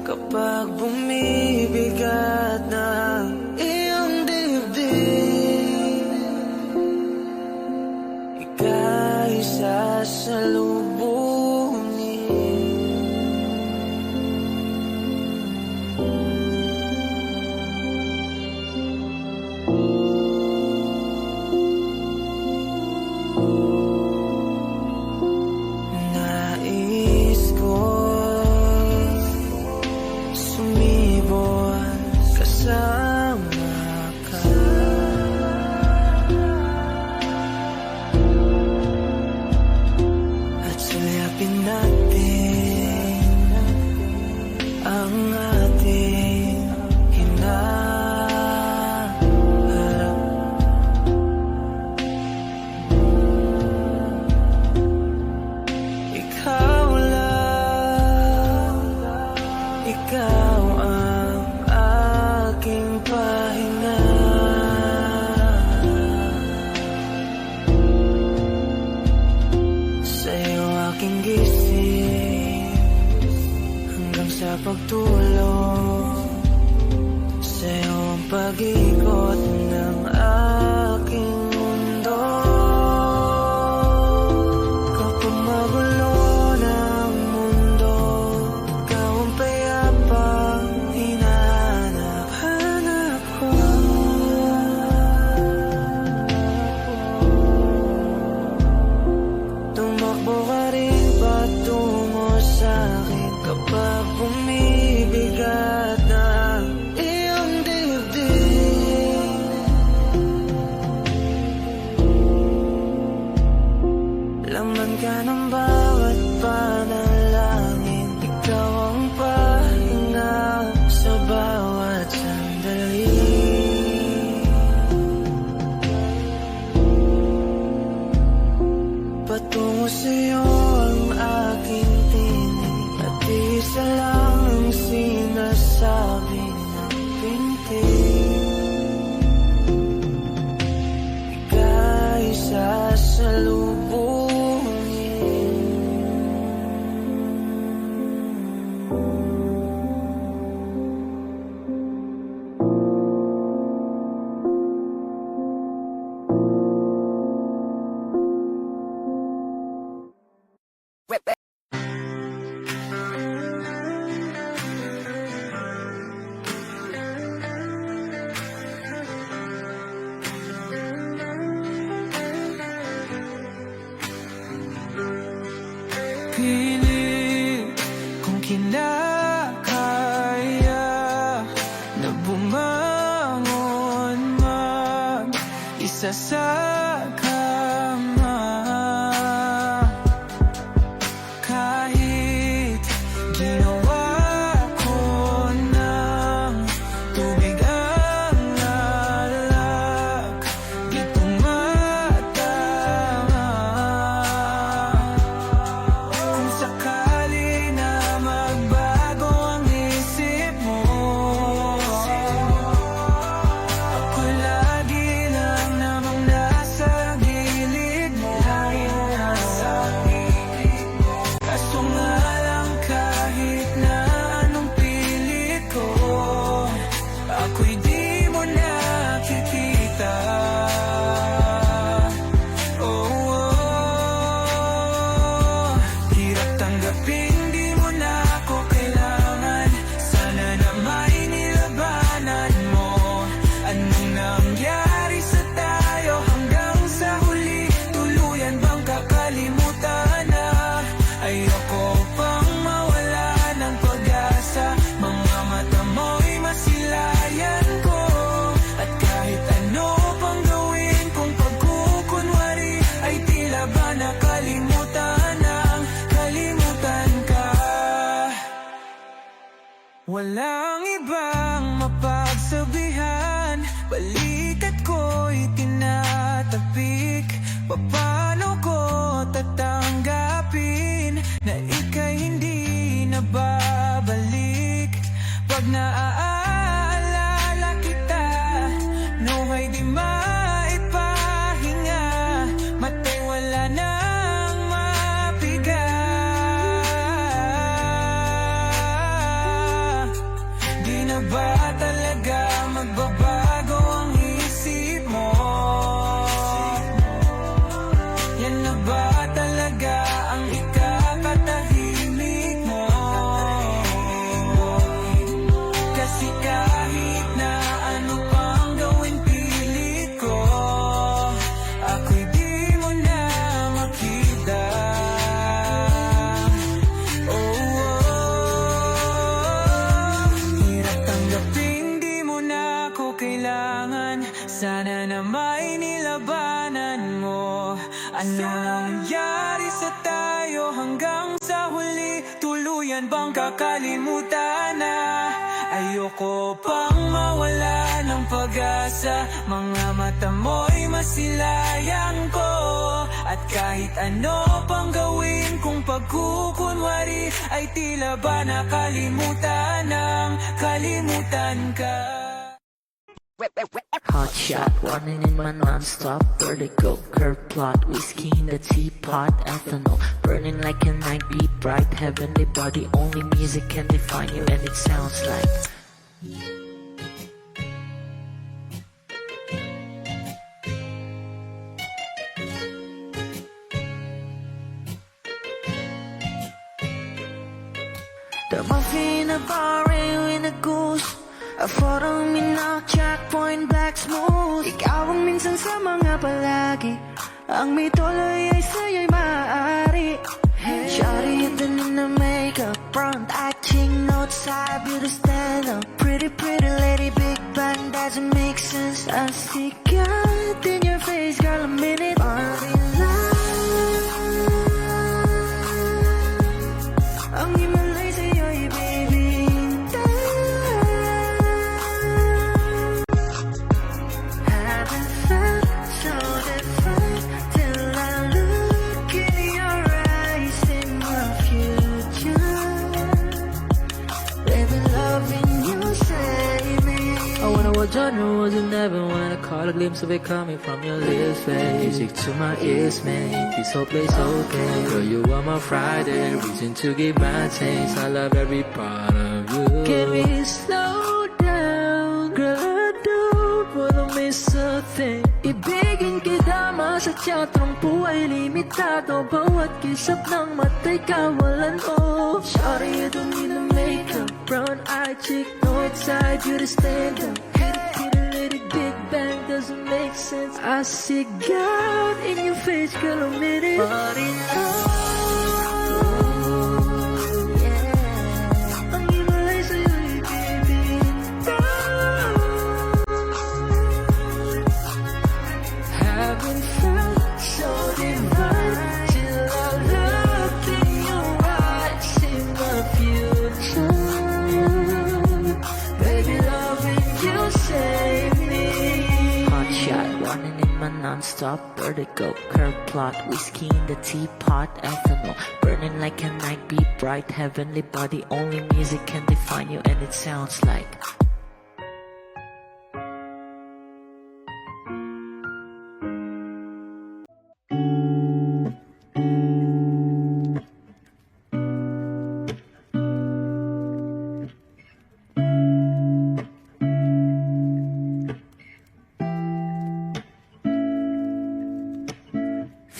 Kapag bumibigat na iyong dibdib, ika'y sasalubungin. Nais ko sumibol kasama ka. At sulyapin natin ang ating hinaharap. Ikaw lang, ikaw ang aking pahinga. Sa'yo aking gising hanggang sa pagtulog. Sa'yo ang pag-ikot ng aking mundo. Kapag magulo ng mundo, ikaw ang payapang hinahanap ko. Tumakbo ka rin patungo sa'kin kapag bumibigat na iyong dibdib. Laman ka ng bawat panalangin, ikaw ang pahinga sa bawat sandali. Patungo sa'yo ang aking tinig, at isa lang ang sinasabi ng pintig. Ika'y sasalubungin. Pilit kung kinakaya na bumangon mag-isa sa kama. Kahit ginawa ko ng tubig ang alak, di tumatama. Kung sakali na magbago ang isip mo, ako lagi lang namang nasa gilid mo. Kaso nga lang kahit na anong pilit ko, ako'y di mo nakikita. Hirap tanggapin, di mo na ako kailangan. Sana na may nilabanan mo. Anong nangyari sa tayo hanggang sa huli? Tuluyan bang kakalimutan na? Ayoko pang mawala ng pag-asa. Mga mata mo'y masilayan ko. At kahit ano pang gawin kung pagkukunwari, ay tila ba nakalimutan ang kalimutan ka. Walang ibang mapagsabihan, balikat ko'y tinatapik. Paano ko tatanggapin na ika'y hindi na babalik? Pag naaalala kita, nawa'y di maipahinga. Mata'y wala nang mapiga. ba talaga magbabago ang isip mo? Yan na ba talaga ang ikakatahimik mo? Kasi kahit na ano pang gawin pilit ko, ako'y di mo na makita. Hirap tanggaping di mo na ako kailangan. Sana na may nilabanan mo. Ano nangyari sa tayo hanggang sa huli? Tuluyan bang kakalimutan na? Ayoko pang mawala ng pag-asa. Mga mata mo'y masilayan ko. At kahit ano pang gawin kung pagkukunwari, ay tila ba nakalimutan ng kalimutan ka. Hot shot, running in my non-stop vertigo. Curve plot, whiskey in the teapot, ethanol burning like a night, beat bright, heavenly body. Only music can define you, and it sounds like the muffin, a bar, in a goose. A photo minnow, checkpoint, black smooth. Ikaw ang minsan sa mga palagi. Ang may tuloy ay sa'yo'y maaari. Shawty in the makeup, front eye, cheek notes, side, beauty stand up. Pretty, pretty lady, big bang, doesn't make sense. I see God in your face, girl, a minute. Party life. Ang himalay sa'yo'y baby. genre wasn't never when I caught a glimpse of it coming from your lips, babe. Music to my ears, make this whole place okay. Girl, you are my Friday, reason to give my taste. I love every part of you. Can we slow down? Girl, I don't wanna miss a thing. Ibigin kita, masadya trangpo ay limitado. Bawat kisap ng mata'y kawalan mo. Sorry, you don't need no makeup. Brown eye, chick, north side, you to stand up. Big bang doesn't make sense. I see God in your face, girl, a minute. But in love, yeah. Ang himalay sa'yo'y baby. Haven't felt so divine till I look in your eyes, in my future. Baby, loving you save me. Shot, running in my non-stop vertigo. Curve plot, whiskey in the teapot, ethanol burning like a night, beat bright, heavenly body. Only music can define you, and it sounds like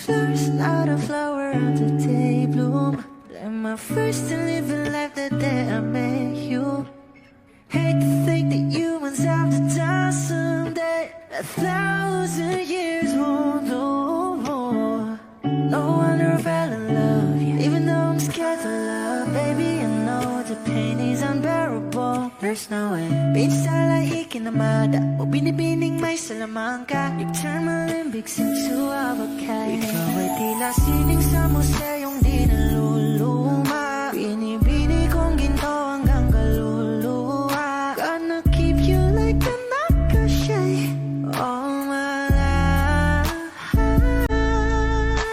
Flowers, not a flower on the day bloom. Like my first to live a life the day I met you. Hate to think that humans have to die someday. 1,000 years won't do more. No wonder I fell in love, yeah. Even though I'm scared to love, baby, I know the pain is unbearable. There's no way. Pinsan lahikin na mada o binibining may salamang ka. You turn my limbics into avocado. Ikaw ay tila sining sa museyong di naluluma. Binibini kong ginto hanggang kaluluwa. Gonna keep you like a nakashay all my life.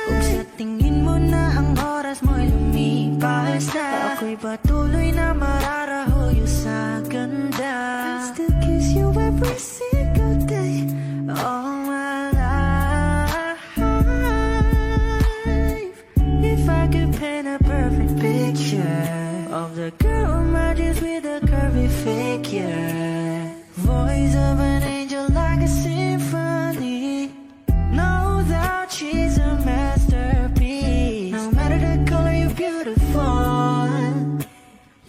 Kung sa tingin mo na ang oras mo'y lumipas na, ako'y patuloy na mararahuyo sa ganda. I still kiss you every single day all my life. If I could paint a perfect picture of the girl on my dreams with a curvy figure, voice of an angel like a symphony. No doubt she's a masterpiece. No matter the color, you're beautiful.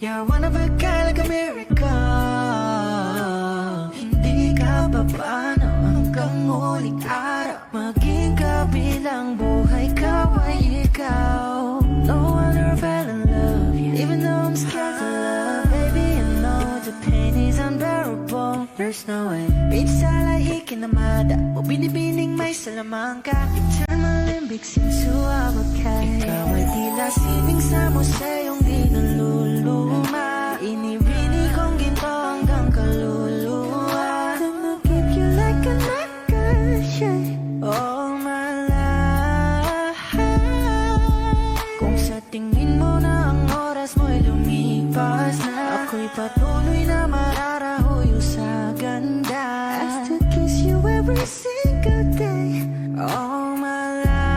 You're one of a kind, like a miracle. Hindi ka pa paano hanggang muling araw. Maging kabilang buhay ka ay ikaw. No wonder I fell in love, even though I'm scared to love. Baby, I know the pain is unbearable. There's no way pinsala ikinamada o binibining may salamangka. Turn my limbic into awakay. Ikaw ay tila sibing sa museyong di naluluma. Inibini kong ginto hanggang kaluluwa. Gonna keep you like a necklace all my life. Kung sa tingin mo na ang oras mo'y lumipas na, ako'y patuloy na mararahuyo sa ganda. I still kiss you every single day all my life.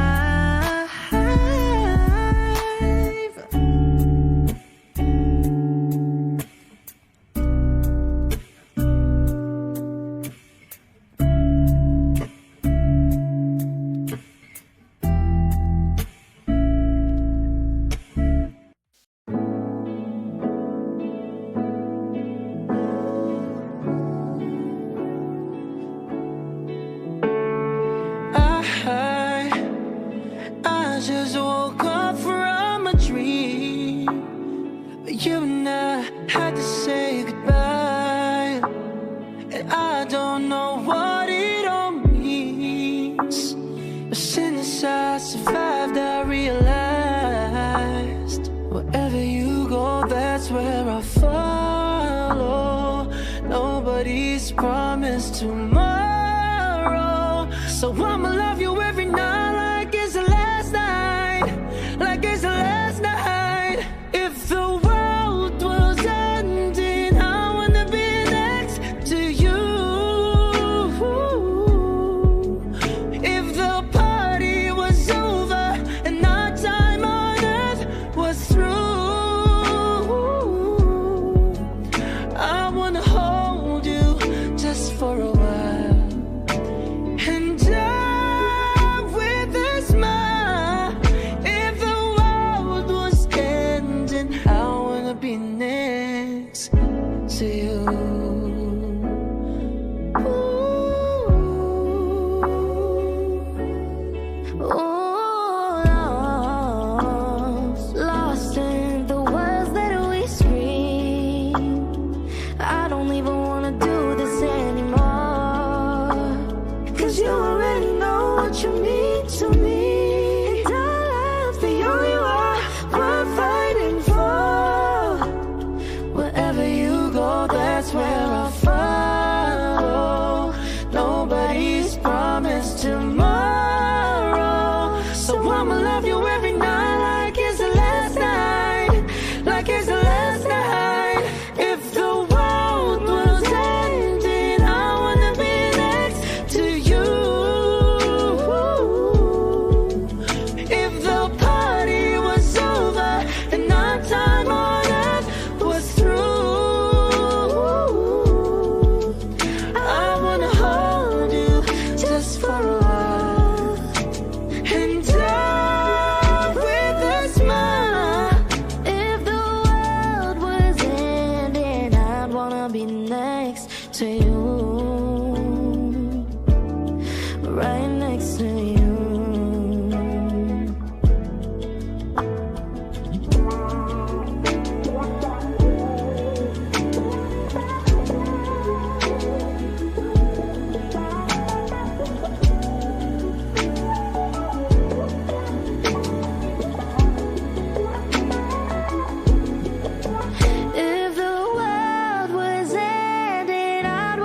I just woke up from a dream. You and I had to say goodbye, and I don't know what it all means. But since I survived, I realized wherever you go, that's where I follow. Nobody's promised tomorrow, so I'ma love you every night like it's the last night, like it's the last night. If the world was ending, I wanna be next to you. If the party was over and our time on earth was through, I wanna hold you just for a while and die with a smile. If the world was ending, I wanna be next to you. Lost in the words that we scream. I don't even wanna do this anymore, 'cause you already know what you mean to me. And our love's the only one we're fighting for. Wherever you go, that's where I follow. Nobody's promised tomorrow, so I'ma love you every night like it's the last night, like it's the last night. If the world was ending, I wanna be next to you. If the party was over and our time on earth was through, I wanna hold you just for a while and die with a smile. If the world was ending, I'd wanna be next to you, right next to you. If the world was ending, I'd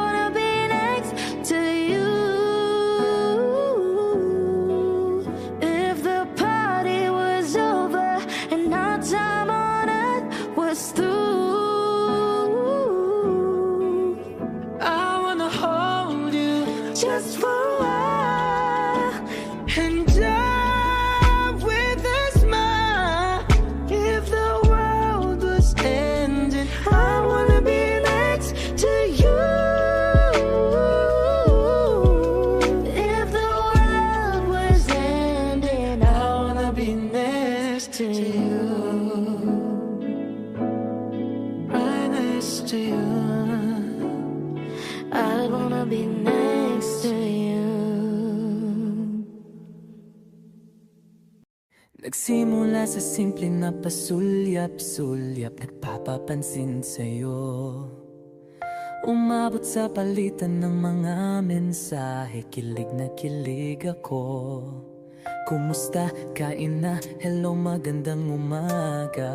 be next to you. Nagsimula sa simple na pasulyap-sulyap, nagpapapansin sa'yo. Umabot sa palitan ng mga mensahe, kilig na kilig ako. Kumusta? Kain na? Hello, magandang umaga.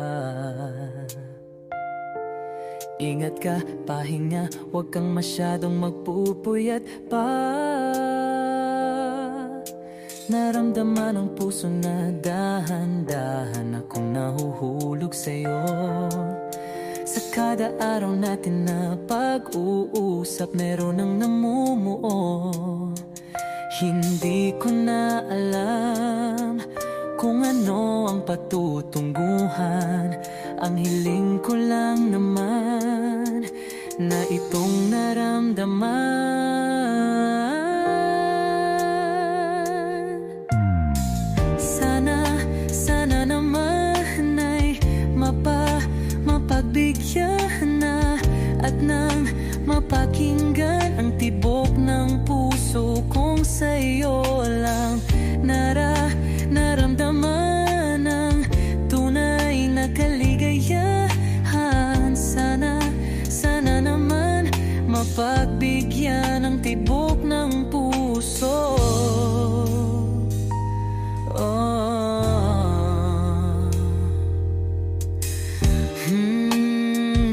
Ingat ka, pahinga, huwag kang masyadong magpupuyat pa. Naramdaman ang puso na dahan-dahan akong nahuhulog sa'yo. Sa kada araw natin na pag-uusap, meron ang namumuo. Hindi ko na alam kung ano ang patutunguhan. Ang hiling ko lang naman na itong naramdaman. Sana naman ay mapagbigyan na at nang mapakinggan ang tibok ng puso kong sa'yo lang naramdaman ang tunay na kaligayahan. Sana naman mapagbigyan ang tibok ng puso.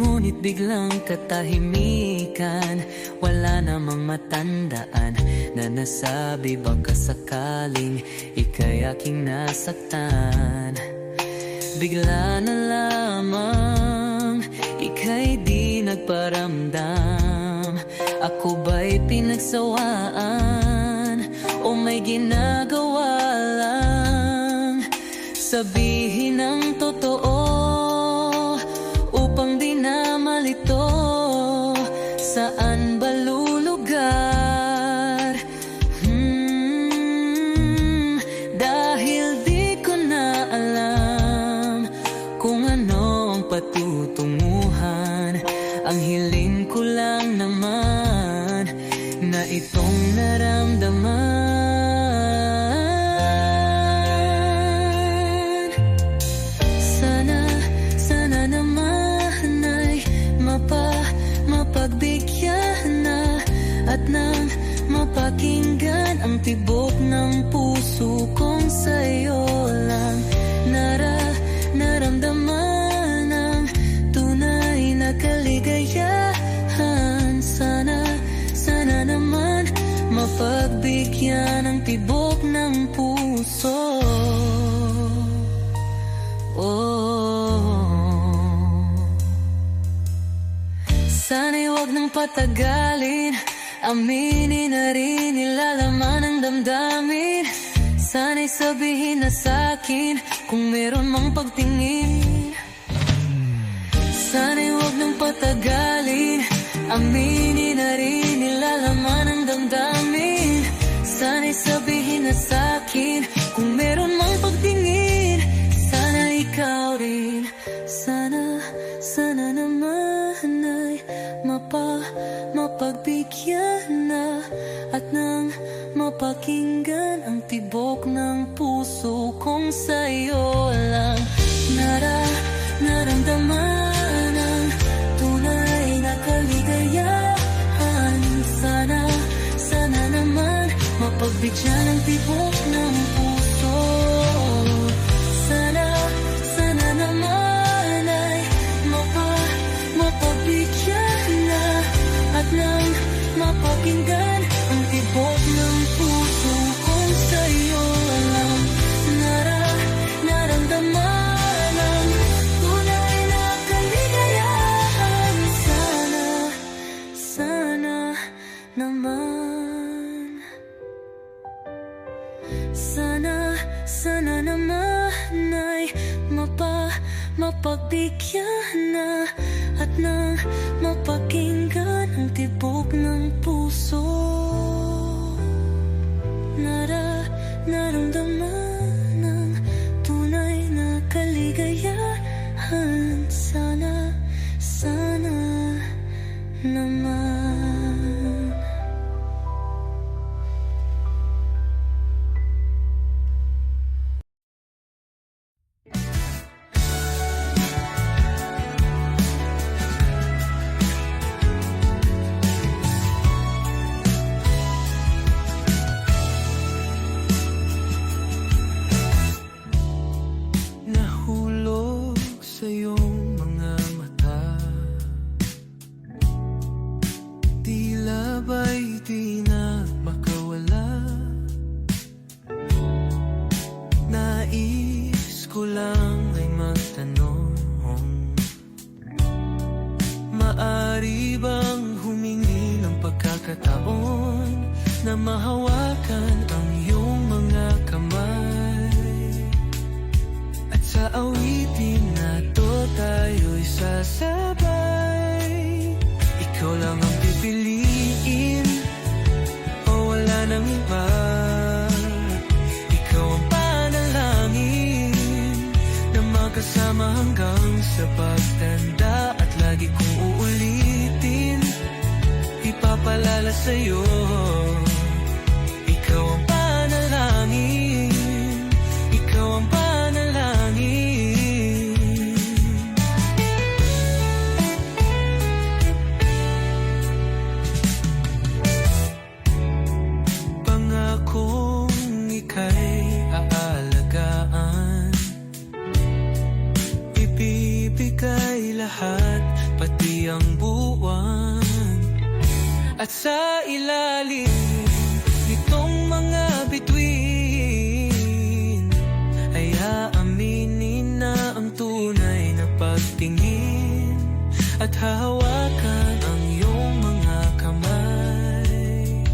Ngunit biglang katahimikan, wala namang matandaan na nasabi baka sakaling ika'y aking nasaktan. Bigla na lamang ika'y di nagparamdam. Ako ba'y pinagsawaan o may ginagawa lang? Sabihin ang totoo upang di na malito. Saan ba lulugar? Dahil di ko na alam kung ano ang patutunguhan. Ang hiling ko lang naman na itong naramdaman. Sana naman ay mapagbigyan na at nang mapakinggan ang tibok ng puso kong sa'yo lang naramdaman ang tunay na kaligayahan. Sana naman mapagbigyan ang tibok ng puso. Sana'y huwag nang patagalin, aminin na rin nilalaman ang damdamin. Sana'y sabihin na sa'kin kung meron mang pagtingin. Sana'y huwag nang patagalin, aminin na rin nilalaman ang damdamin. Sana'y sabihin na sa'kin kung meron mang pagtingin. Sana ikaw rin, sana naman ay mapagbigyan na at nang mapakinggan ang tibok ng puso kong sa'yo lang naramdaman ang tunay na kaligayahan. Sana naman mapagbigyan ang tibok ng puso. Sana naman ay mapagbigyan na at nang mapakinggan ang tibok ng puso kong sa'yo lang naramdaman ang tunay na kaligayahan. Sana naman, sana naman ay mapagbigyan na at nang mapakinggan ang tibok ng puso. Naramdaman ang tunay na kaligayahan. Sana naman. di na makawala. Nais ko lang ay magtanong, maari bang humingi ng pagkakataon na mahawakan ang iyong mga kamay? At sa awitin na to tayo'y sasabay. Ikaw lang ang pipiliin o wala nang iba. Ikaw ang panalangin na magkasama hanggang sa pagtanda. At lagi kong uulitin, ipapalala sa'yo. Ikaw ang panalangin, ikaw ang panalangin. Pangakong ika'y aalagaan, ibibigay lahat, pati ang buwan. At sa ilalim nitong mga bituin ay aaminin na ang tunay na pagtingin. At hahawakan ang iyong mga kamay.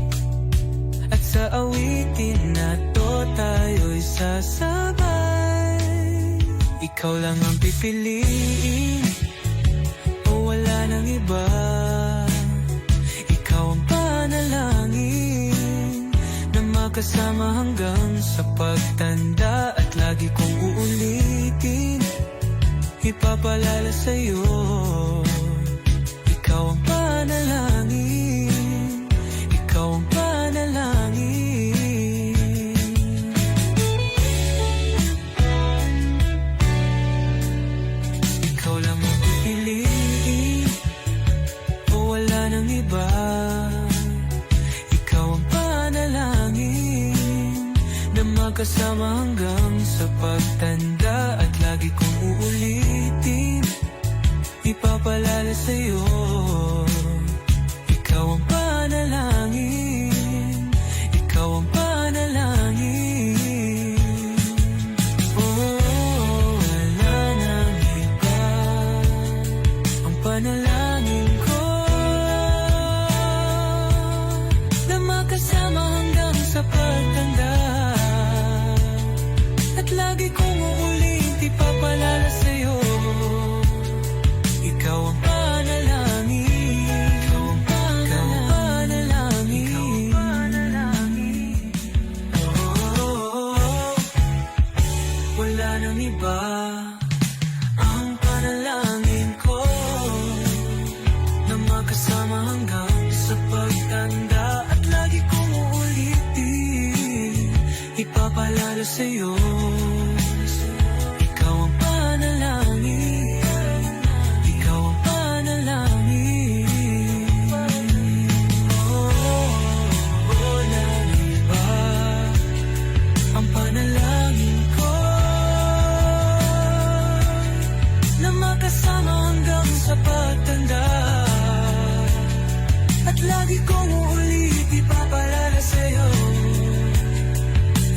At sa awitin na to tayo'y sasabay. Ikaw lang ang pipiliin o wala nang iba. Ikaw ang panalangin na magkasama hanggang sa pagtanda. At lagi kong uulitin, ipapalala sa'yo. Ikaw ang panalangin, ikaw ang panalangin. Ikaw lang ang pipiliin o wala nang iba. Ikaw ang panalangin na magkasama hanggang sa pagtanda. At lagi kong uulitin, ipapalala sa'yo. Ikaw ang panalangin, ikaw ang panalangin. Oh, wala nang iba. Ang panalangin ko na makasama hanggang sa pagtanda. At lagi kong uulit, ipapalala sa'yo. Ikaw ang panalangin, ikaw ang panalangin, ikaw ang panalangin. Oh, wala nang iba. Ang panalangin ko na magkasama hanggang sa pagtanda. At lagi kong uulitin, ipapalala sa'yo. Ikaw ang panalangin, ikaw ang panalangin. Oh, wala nang iba. Ang panalangin ko na makasama hanggang sa pagtanda. At lagi kong uulit, ipapalala sa'yo.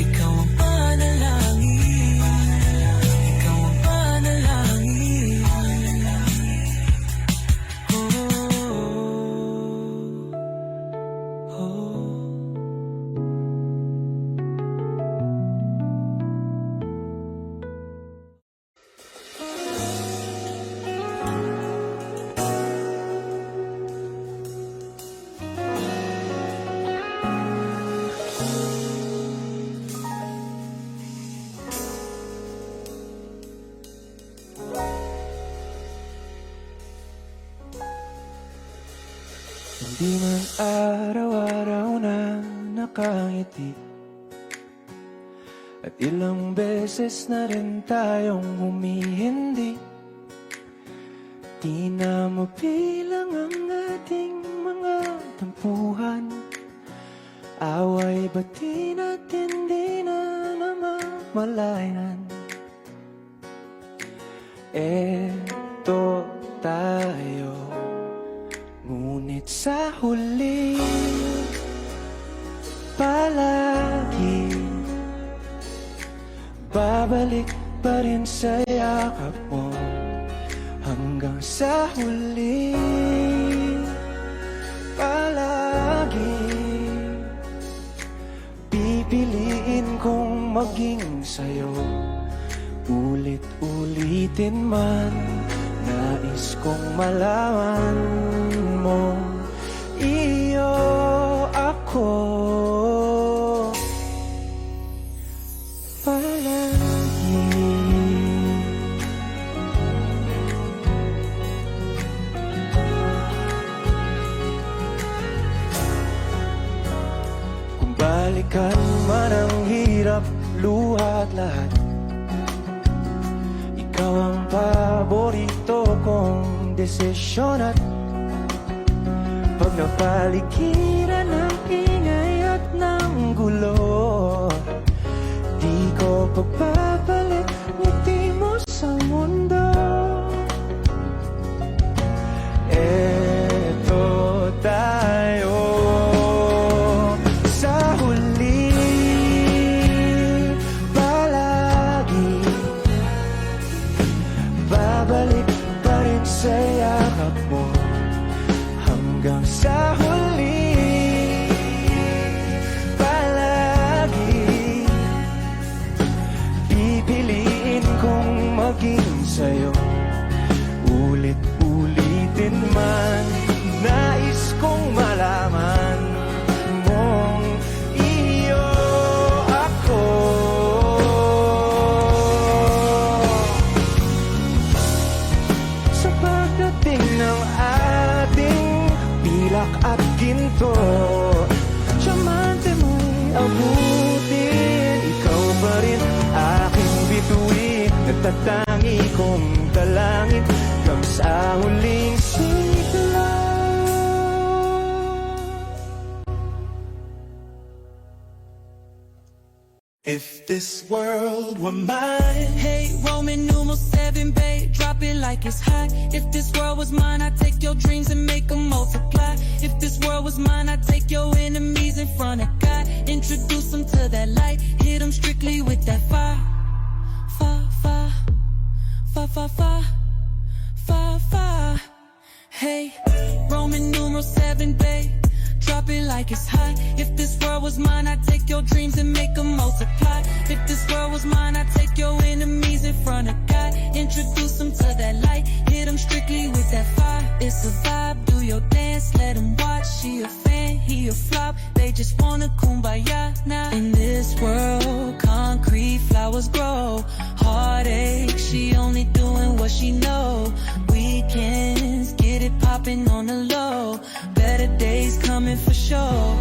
Ikaw ang panalangin, ikaw ang panalangin. Oh, oh. Hindi man araw-araw na nakangiti, at ilang beses na rin tayong humihindi. Di na mabilang ang ating mga tampuhan. Away ba't di natin di na namamalayan? Eto tayo, ngunit sa huli palagi. Babalik pa rin sa yakap mo hanggang sa huli. Palagi pipiliin kong maging sa'yo. Ulit-ulitin man, nais kong malaman mo, iyo ako palagi. Kung balikan man ang hirap, luha at lahat, ikaw ang paborito kong desisyon. At pag napaligiran ng ingay at ng gulo, di ko pagbabalik ngiti mo sa mundo. Eto tayo sa huli, palagi babalik pa rin sa yakap mo hanggang sa huli. Palagi pipiliin kong maging sa'yo. Ulit-ulitin man, nais kong malaman mong iyo ako. Sa pagdating ng ating pilak at ginto, diamante mo'y abutin. Ikaw pa rin aking bituin, nagtatangi kong dalangin hanggang sa huling sigla. If this world were mine. Hey, Roman numeral 7, babe, drop it like it's hot. If this world was mine, I'd take your dreams and make them multiply. If this world was mine, I'd take your enemies in front of God. Introduce them to that light, hit them strictly with that fire. Fire, fire, fire, fire, fire, fire, fire. Hey, Roman numeral 7, babe, drop it like it's hot. If this world was mine, I'd take your dreams and make them multiply. If this world was mine, I'd take your enemies in front of God. Introduce them to that light, hit them strictly with that fire. It's a vibe, do your dance, let them watch. She a fan, he a flop, they just wanna kumbaya now. In this world, concrete flowers grow. Heartache, she only doing what she know. Weekends, get it popping on the low. Better days coming for sure.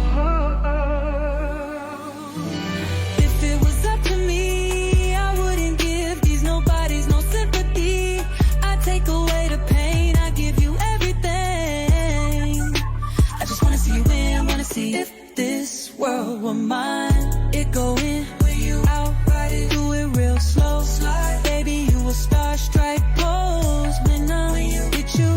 If it was up to me, I wouldn't give these nobodies no sympathy. I'd take away the pain, I'd give you everything. I just wanna see you win, wanna see if this world were mine. It go in, when you out, ride it, do it real slow. Slide, baby, you a star strike pose. When I'm with you,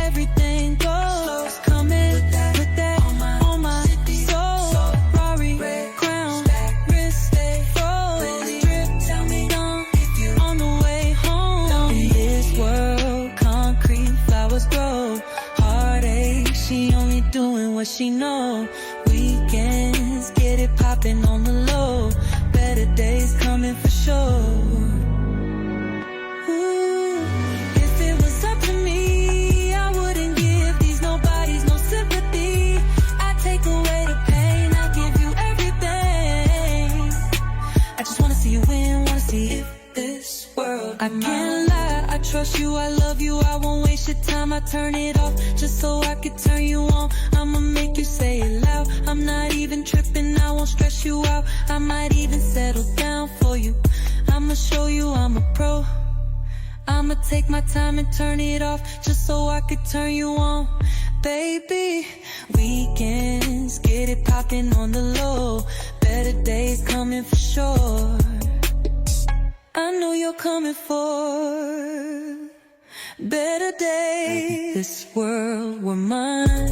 everything goes. Come in, put that on my soul. Rari, crown, wrist, froze. Drip, tell me on the way home. In this world, concrete flowers grow. Heartache, she only doing what she know. Weekends, get it popping on the low. Better days coming for sure. I can't lie, I trust you, I love you, I won't waste your time, I turn it off just so I could turn you on. I'ma make you say it loud, I'm not even tripping, I won't stress you out. I might even settle down for you, I'ma show you I'm a pro. I'ma take my time and turn it off just so I could turn you on. Baby, weekends, get it popping on the low. Better days coming for sure. I know you're coming for better days. If this world were mine.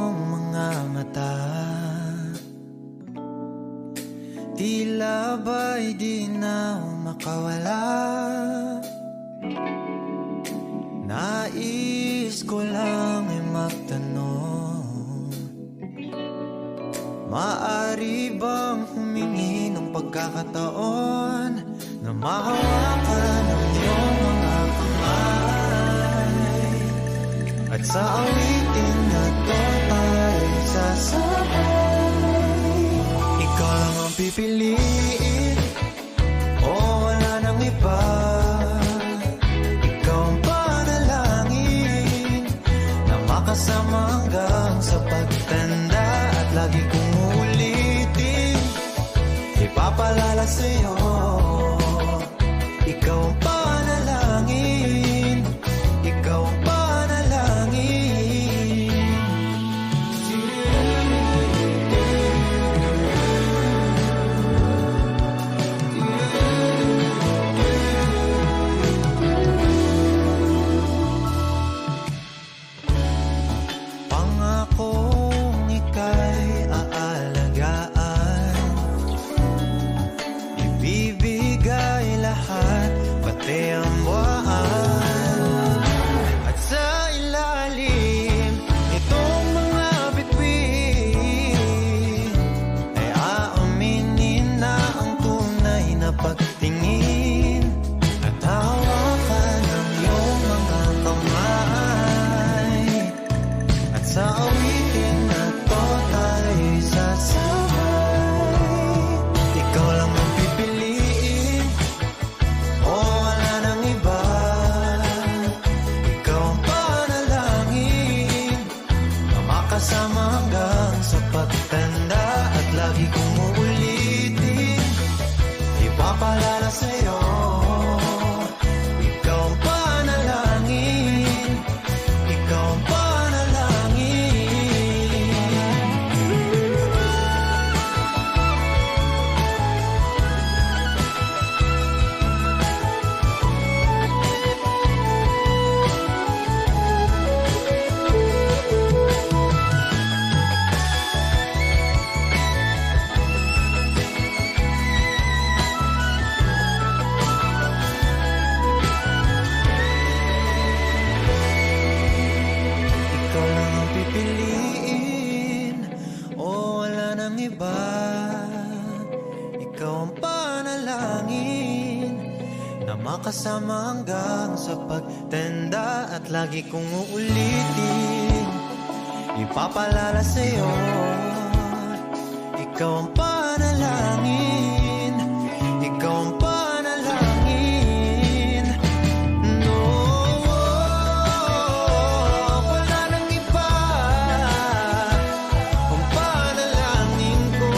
iyong mga mata, tila ba'y di na makawala. Nais ko lang ay magtanong, maaari bang humingi ng pagkakataon na mahawakan ang iyong mga kamay, at sa awitin na to tayo sasabay. Ikaw lang ang pipiliin, o wala nang iba. Ikaw ang panalangin na makasama hanggang sa pagtanda, at lagi kong uulitin, ipapalala sa'yo. Ikaw ang panalangin, ikaw ang panalangin. Pangakong ika'y aalagaan, ibibigay lahat, pati ang buwan. At sa ilalim nitong mga bituin ay aaminin na ang tunay na pagtingin, at hawakan ng iyong mga kamay, at sa awitin na to tayo'y sasabay. Ikaw lang ang pipiliin, o wala nang iba. Ikaw ang panalangin na makasama hanggang sa pagtanda, at lagi kong uulitin, ipapalala sa'yo. Ikaw ang panalangin, ikaw ang panalangin. Ikaw lang ang pipiliin, o wala nang iba. Ikaw ang panalangin na makasama hanggang sa pagtanda, at lagi kong uulitin, ipapalala sa'yo. Ikaw ang panalangin, ikaw ang panalangin. No, wala nang iba. Ang panalangin ko,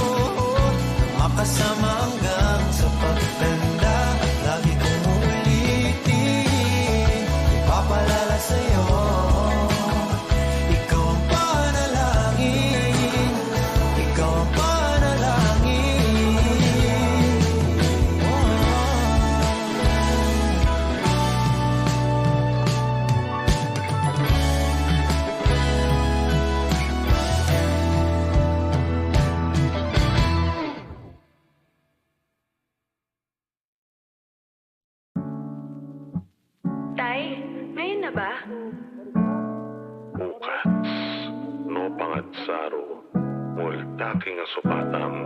makasama hanggang sa pagtanda, at lagi kong uulitin, ipapalala sa'yo. Ikaw ang panalangin, ikaw ang panalangin. Tay, ngayon na ba? Bukas, no pangadsaro, multaking asupatam,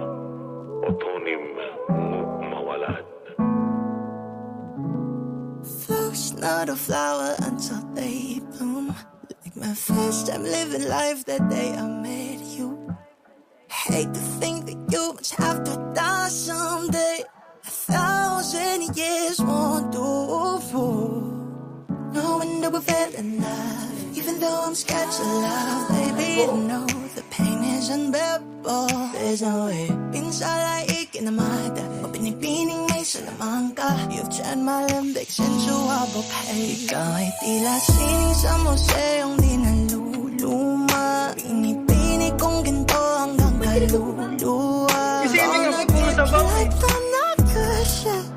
otonim mo mawalad. Flowers not a flower until they bloom. Like my first time living life that day I met you. Hate to think that you must have to die someday. 1,000 years won't do for knowing that we fell in love. Even though I'm scared to love, baby, I know the pain is unbearable. There's no way. Pinsalaik in the mata, mapinipining may salamang ka. You've tried my limbic since you were okay. Ikaw ay tila sining sa museyong di naluluma. Pinipini kong ginto hanggang kaluluwa. Isipin nga puro sabaw eh. Like I'm not good shit.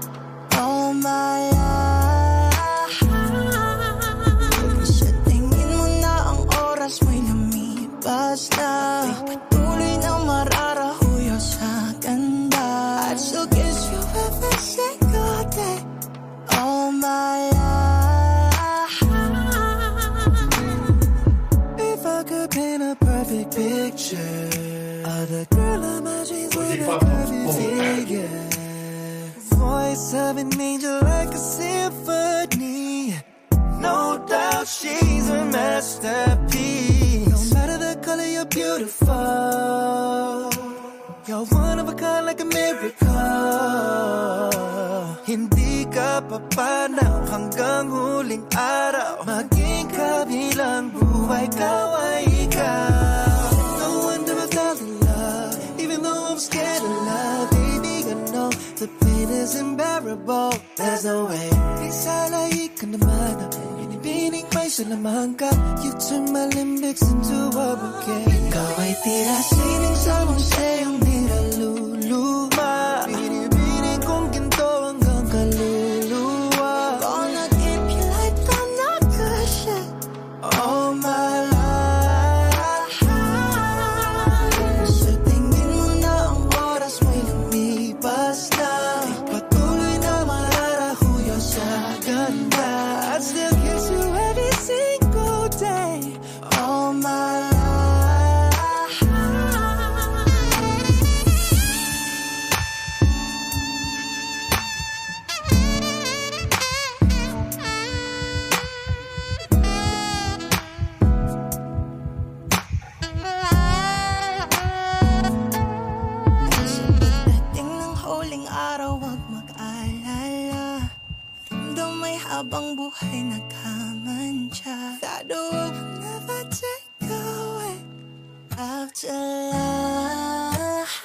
Oh my life. Sa tingin mo na ang oras mo'y lumipas na. Patuloy na mararahuyo sa ganda. I still kiss you every single day all my life. If I could paint a perfect picture of the girl of my dreams with a perfect figure, voice of an angel like a symphony. No doubt she's a masterpiece. No matter the color, you're beautiful. You're one of a kind like a miracle. Hindi ka papanaw hanggang huling araw. Maging kabilang buhay, ikaw ay ikaw. No wonder I fell in love, even though I'm scared of love. Baby, I know the pain is unbearable. There's no way. Isalay ka naman. Binibining may salamang ka. You turn my limbics into a bouquet. Ikaw ay tira sining sa museyong nilululuma. Binibining kong ginto hanggang kaluluwa. Gonna keep you like I'm not good shit all my life. Sa tingin mo na ang oras mo'y lumipas na. Patuloy na mararahuyo sa ganda. I still kiss you every single day all my life. Sa pagdating ng huling araw, huwag mag-alala. Damay habang buhay nagkamantya. That the world will never take away after life.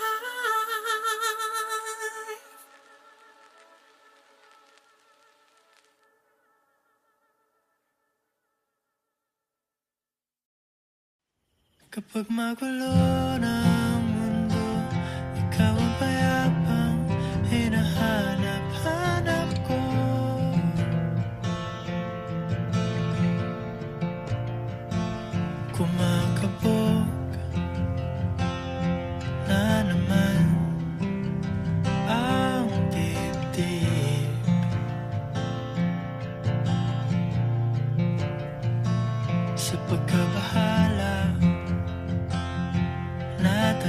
Kapag magulo na ang mundo, ikaw ang payapang hinahanap-hanap ko. Kumakabog na naman ang dibdib. Sa pagkabahala natin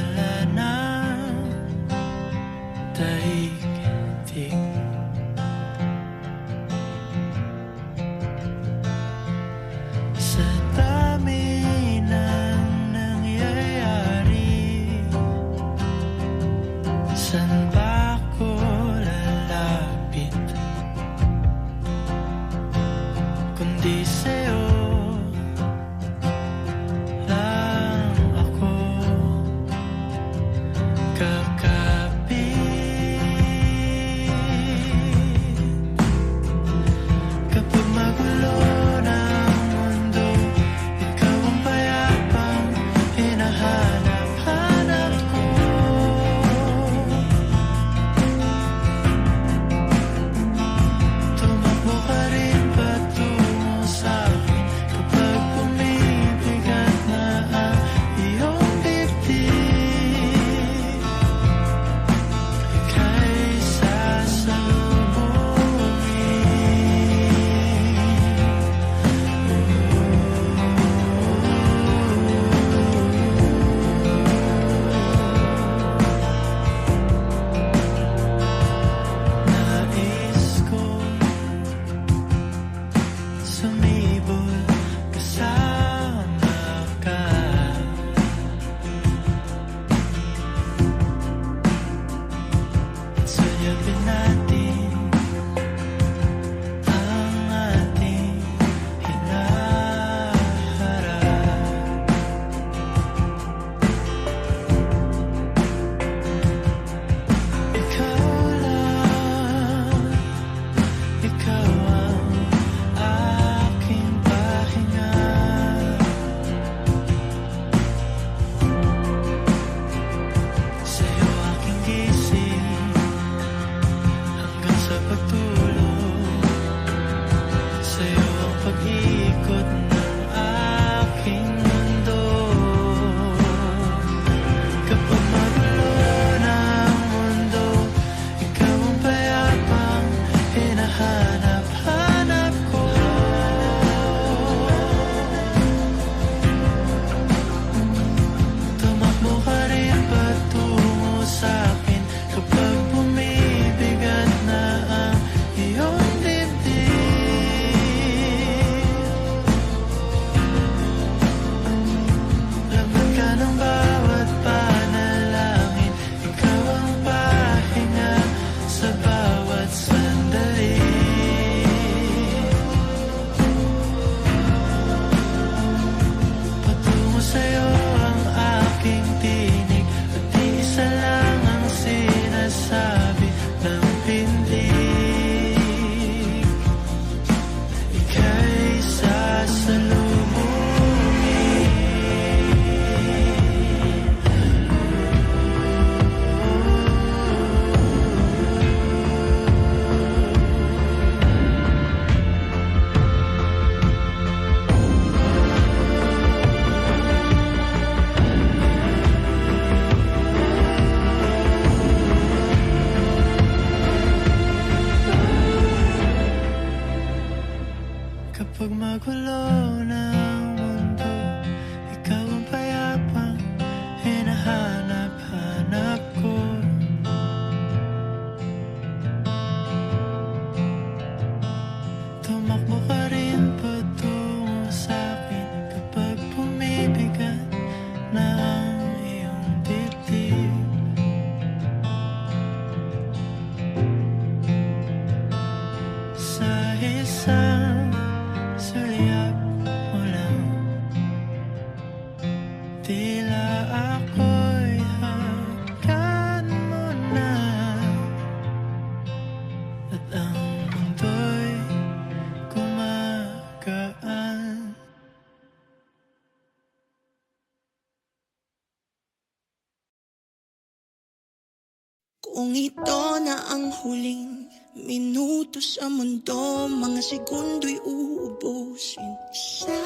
Kung ito na ang huling minuto sa mundo, mga segundo'y uubusin. Sa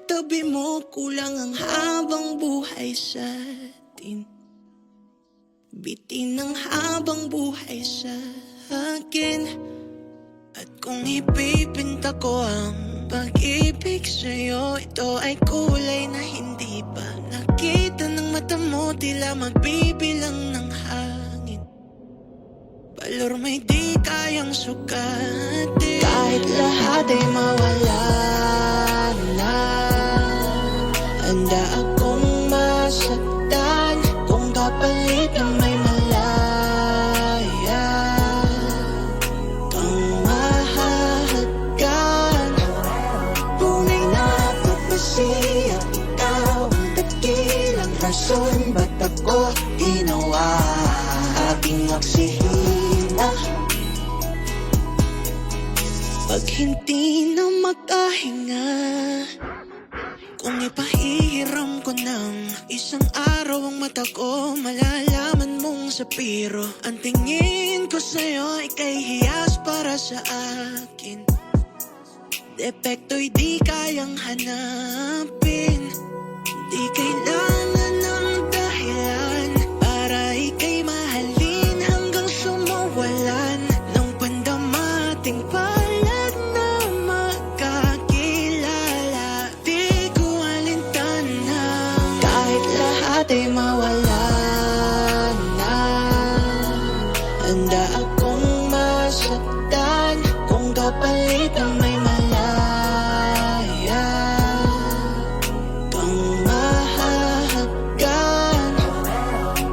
tabi mo, kulang ang habang buhay sa atin. Bitin ang habang buhay sa akin. At kung ipipinta ko ang pag-ibig sa'yo, ito ay kulay na hindi pa nakita ng mata mo, tila magbibilang ng hangin. Balor may di kayang sukatin. Kahit lahat ay mawala na, handa akong masaktan kung kapalit na may malaya kang mahahagkan. Tunay na propesya, ikaw ang dakilang rason ba't ako ginawa aking oksihina. Pag hindi na makahinga, kung ipahihiram ko ng isang araw ang mata ko, malalaman mong sapiro ang tingin ko sa'yo, ika'y hiyas para sa akin. Depekto'y di kayang hanapin, di kailangan ng dahilan para ika'y mahalin hanggang sumawalan ng pandamating palad na magkakilala. Di ko alintana kahit lahat ay mawala na, handa akong masaktan kung kapalit na may malaya kang mahahagkan.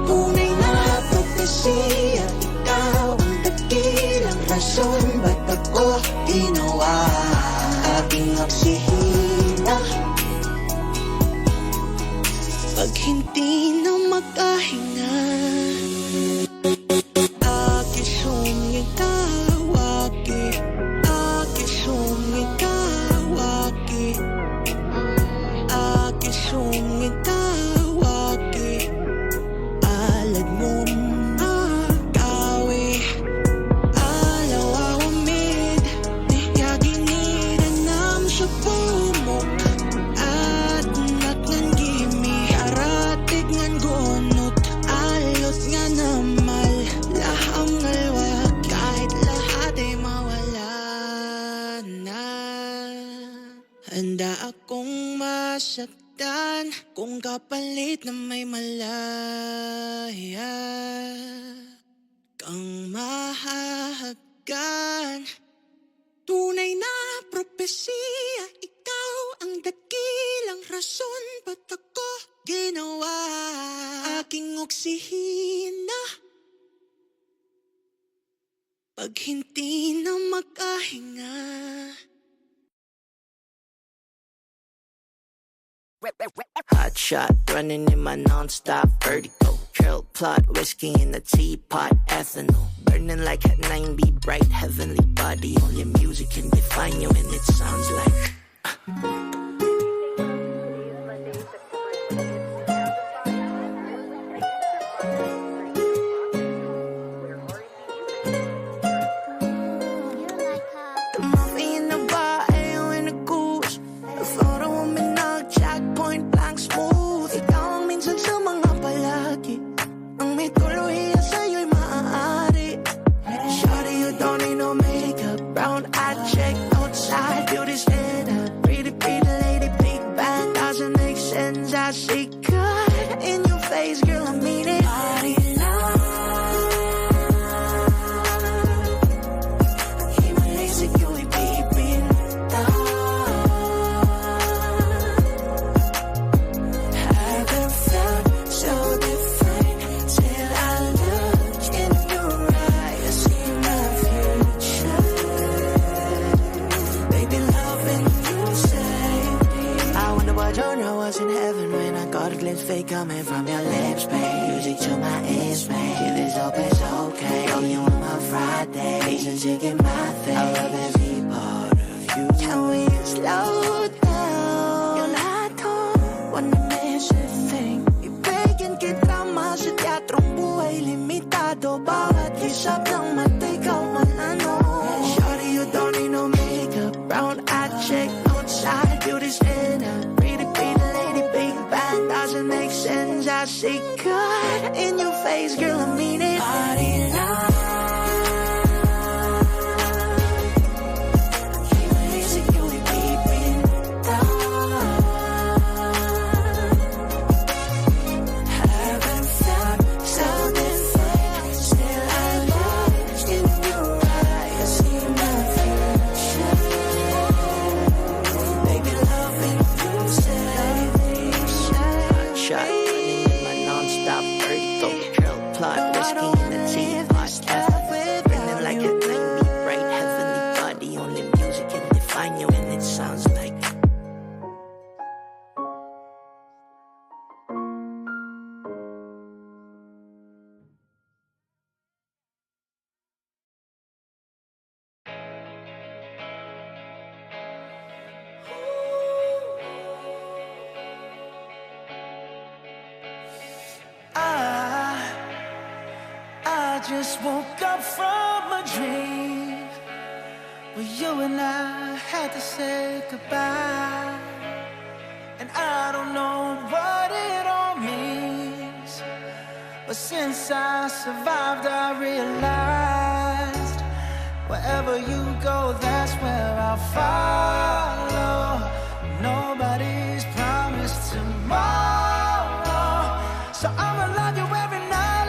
Tunay na propesya, ikaw ang dakilang rason ba't ako ginawa aking oksihina. Pag hindi na makahinga, aking sumikawaki, aking sumikawaki, aking sumikawaki. Alad mong agawi, alaw awamid, di kaginiranam sa pumok. At natnan gimi, aratig ngan gunot, alot nga namal, laham ngalwag. Kahit lahat ay mawala na, handa akong masaktan kung kapalit na may malaya kang mahahagkan. Tunay na propesya, ikaw ang dakilang rason ba't ako ginawa aking oksihina. Pag hindi na makahinga, hot shot, running in my non-stop vertigo. Trail plot, whiskey in the teapot, ethanol. Burning like at 9B, bright heavenly body. Only music can define you and it sounds like movie in the bar, ayaw in the goose. A photo of me nag-jack, point blank smooth. Ikaw ang minsan sa mga palagi, ang may tuluyan sa'yo'y maaari. Shawty, you don't need no makeup, brown eye check outside, beauty stand up. Pretty, pretty lady, big bang, doesn't make sense. I see God in your face, girl, I mean it. Body love, himay sa iyo'y pipinta. Haven't felt so different till I look in your eyes, see my future. Baby, loving you safely. I wonder what genre was in heaven when I got a glimpse fake coming from your lips, babe. Music to my ears, babe. If it's hope, it's okay. Know you on my Friday, reason to get my thing. I love every part of you. Can we slow down? Yung lahat ko, wanna miss a thing. Ibigin kita mas sa teatrong buhay limitado. Bawat shop ng mata, ikaw man ano. Shawty, you don't need no makeup. Brown-eyed chick, outside, beauty standard. Pretty, pretty lady, big bag, doesn't make sense. I see God in your face, girl, I mean it. Party now. Just woke up from a dream where you and I had to say goodbye. And I don't know what it all means, but since I survived I realized wherever you go, that's where I'll follow. Nobody's promised tomorrow, so I'ma love you every night.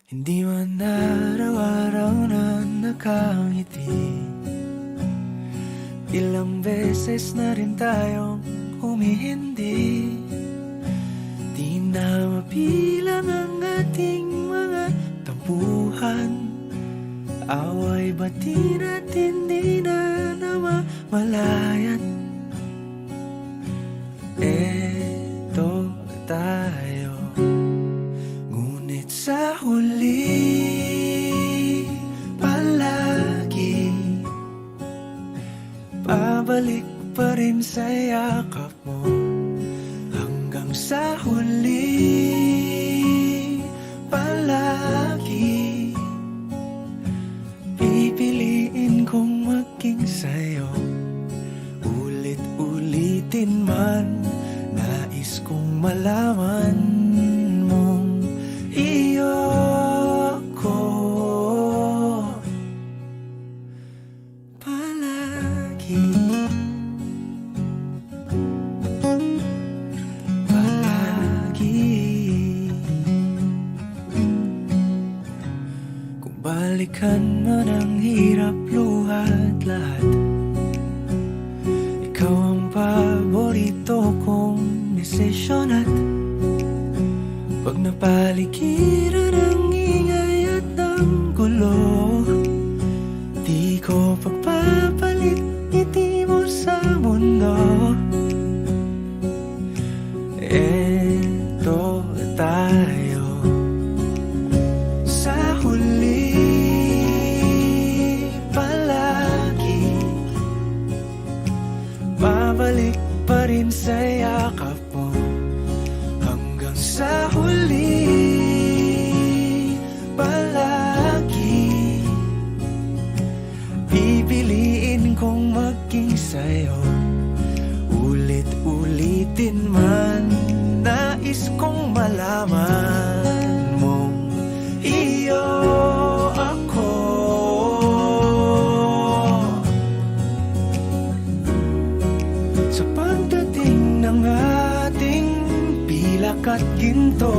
Hindi man araw-araw na nakangiti. Ilang beses na rin tayong humihindi. Di na mapilang ang ating mga tampuhan. Away bati natin di na namamalayan. Eto tayo, ngunit sa huli palagi pabalik pa rin sa yakap mo. Hanggang sa huli palagi pipiliin kong maging sa'yo. Ulit-ulitin man, nais kong malaman mong iyo ako palagi. Kung balikan man ang hirap, luhat lahat, ikaw ang paborito kong desisyon. At pag napaligiran ang ingay at ang gulo, di ko pagpapalit ngiti mo sa mundo. Eto tayo, sa huli palagi babalik pa rin sa yakap mo. Hanggang sa huli palagi pipiliin kong maging sa'yo. Ulit-ulitin man, nais kong malaman mong iyo ako. Sa pagdating ng ating pilak at ginto,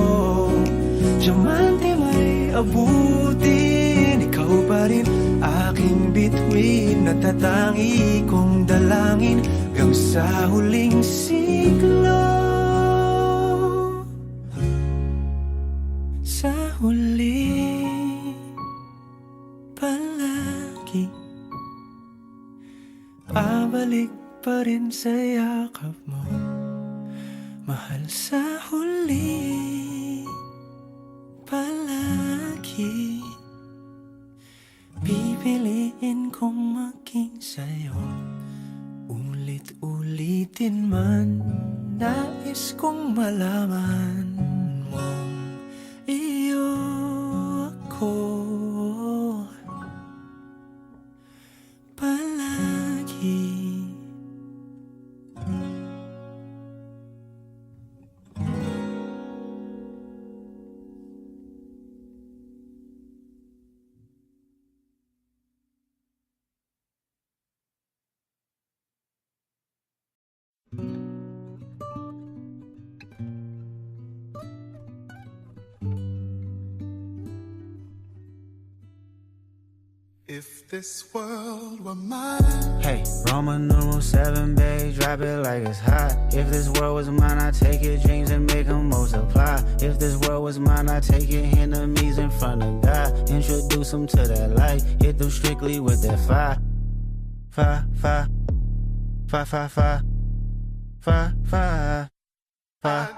diamante may abutin, ikaw pa rin aking bituin, natatangi kong dalangin hanggang sa huling siglo. Sa huli palagi pabalik pa rin sa yakap mo, mahal. Sa huli palagi pipiliin kong maging sa'yo. Ulit-ulitin man, nais kong malaman mong iyo ako palagi. If this world were mine. Hey, Roman numeral 7, babe, drop it like it's hot. If this world was mine, I'd take your dreams and make them multiply. If this world was mine, I'd take your enemies in front of God. Introduce them to that light, hit them strictly with that fire. Fire, fire, fire, fire, fire, fire, fire, fire.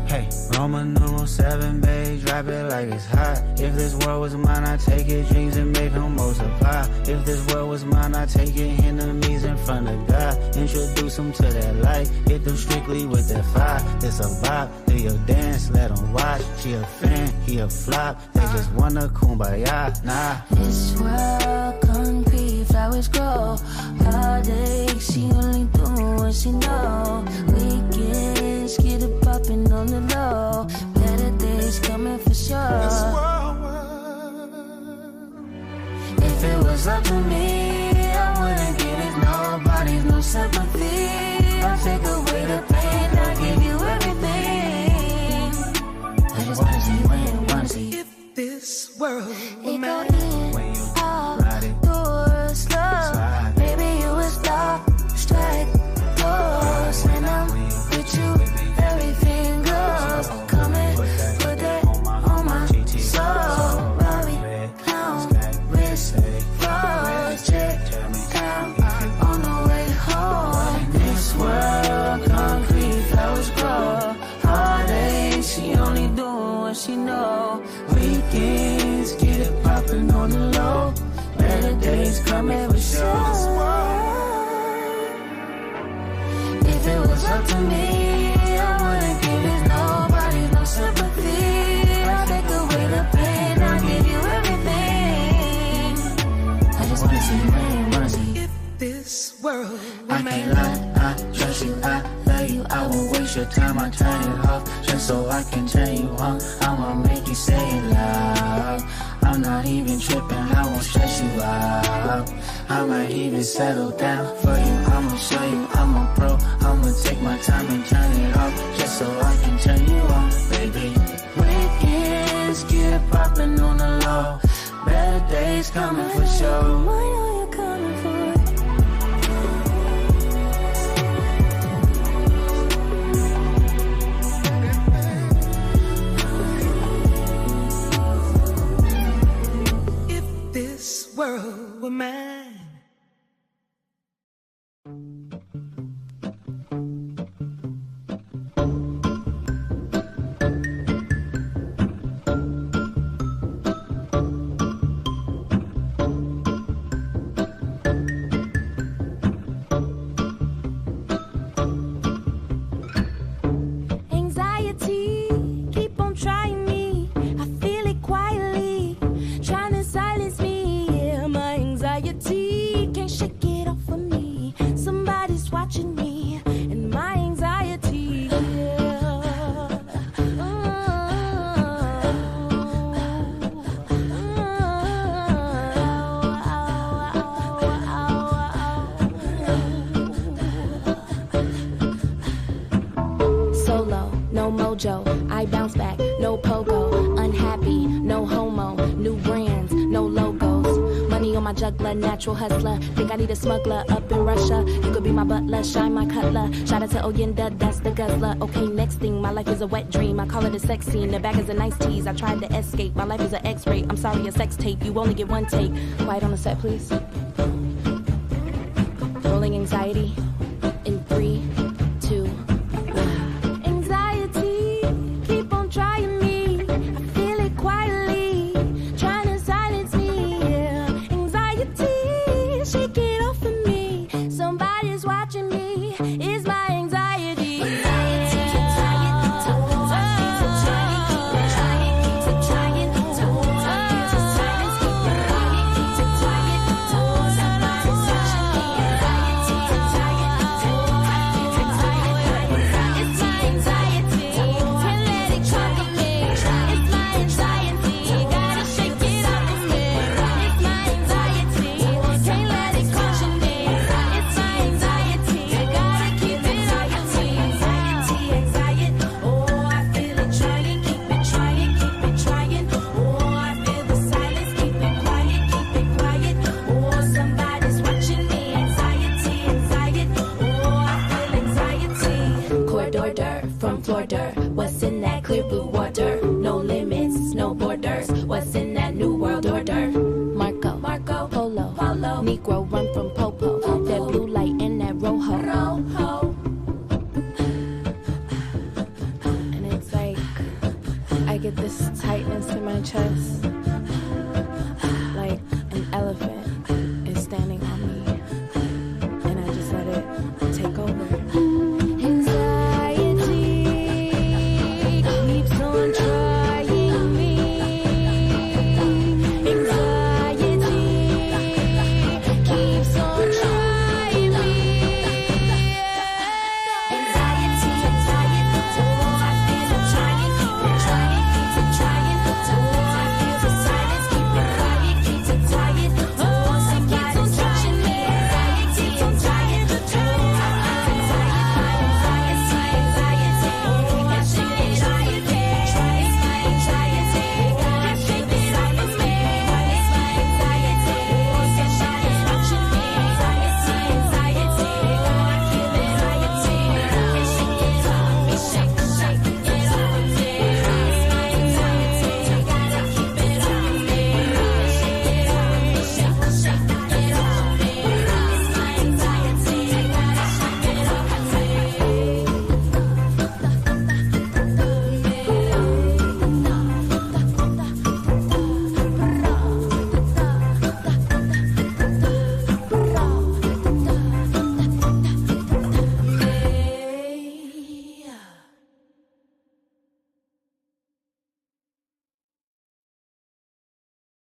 Hey, Roman numeral 7, babe, drop it like it's hot. If this world was mine, I'd take your dreams and make them multiply. If this world was mine, I'd take your enemies in front of God. Introduce them to that light, hit them strictly with that fire. This a vibe, do your dance, let them watch. She a fan, he a flop, they just wanna kumbaya, nah. This world concrete, flowers grow. Heartache, she only do what she know. Weekends, get it poppin' on the low. Better days coming for sure. If it was up to me, I wouldn't give it nobody's no sympathy. I'll take away the pain, I'll give you everything. I just wanna see you win, wanna see. If this world with Ikaw mine. in outdoors love. Baby, you was love. Strike yours when I'm with you. Everything goes. Come and put that on my soul. Robbie, clown, wrist, project, down on the way home. This world, concrete flowers grow. Heartache, she only doing what she know. Weekends, get it poppin' on the low. Better days coming for sure. If it was up to me, I wouldn't give this nobody no sympathy. I'll take away the pain, I'll give you everything. I just wanna see you rain, wanna see If this world I were can't mine. lie, I trust you, I love you. I won't waste your time, I turn it off just so I can turn you on. I'ma make you say it loud. I'm not even tripping, I won't stress you out. I might even settle down for you. I'ma show you I'm a pro. I'ma take my time and turn it off just so I can turn you on, baby. Weekends, get it poppin' on the low. Better days coming for sure. I know you're coming for it. If this world were mine. Anxiety, keep on trying me. I feel it quietly, trying to silence me. Yeah, my anxiety can't shake it off of me. Somebody's watching me, and my anxiety. Solo, no mojo. I bounce back, no pogo. Unhappy, no homo. New brands, no logos. Money on my juggler, natural hustler. Think I need a smuggler up in Russia. You could be my butler, shine my cutler. Shout out to Oyenda, that's the guzzler. Okay, next thing, my life is a wet dream. I call it a sex scene. The back is a nice tease. I tried to escape. My life is an X-ray. I'm sorry, a sex tape. You only get one take. Quiet on the set, please. Rolling anxiety in 3, 2, 1. Anxiety, keep on trying me. I feel it quietly, trying to silence me. Yeah. Anxiety, shake it off of me. Somebody's watching me. It's my anxiety. From Florida, what's in that clear blue water? No limits, no borders. What's in that new world order? Marco, Polo, Negro run from Popo. That blue light in that rojo. And it's like I get this tightness in my chest.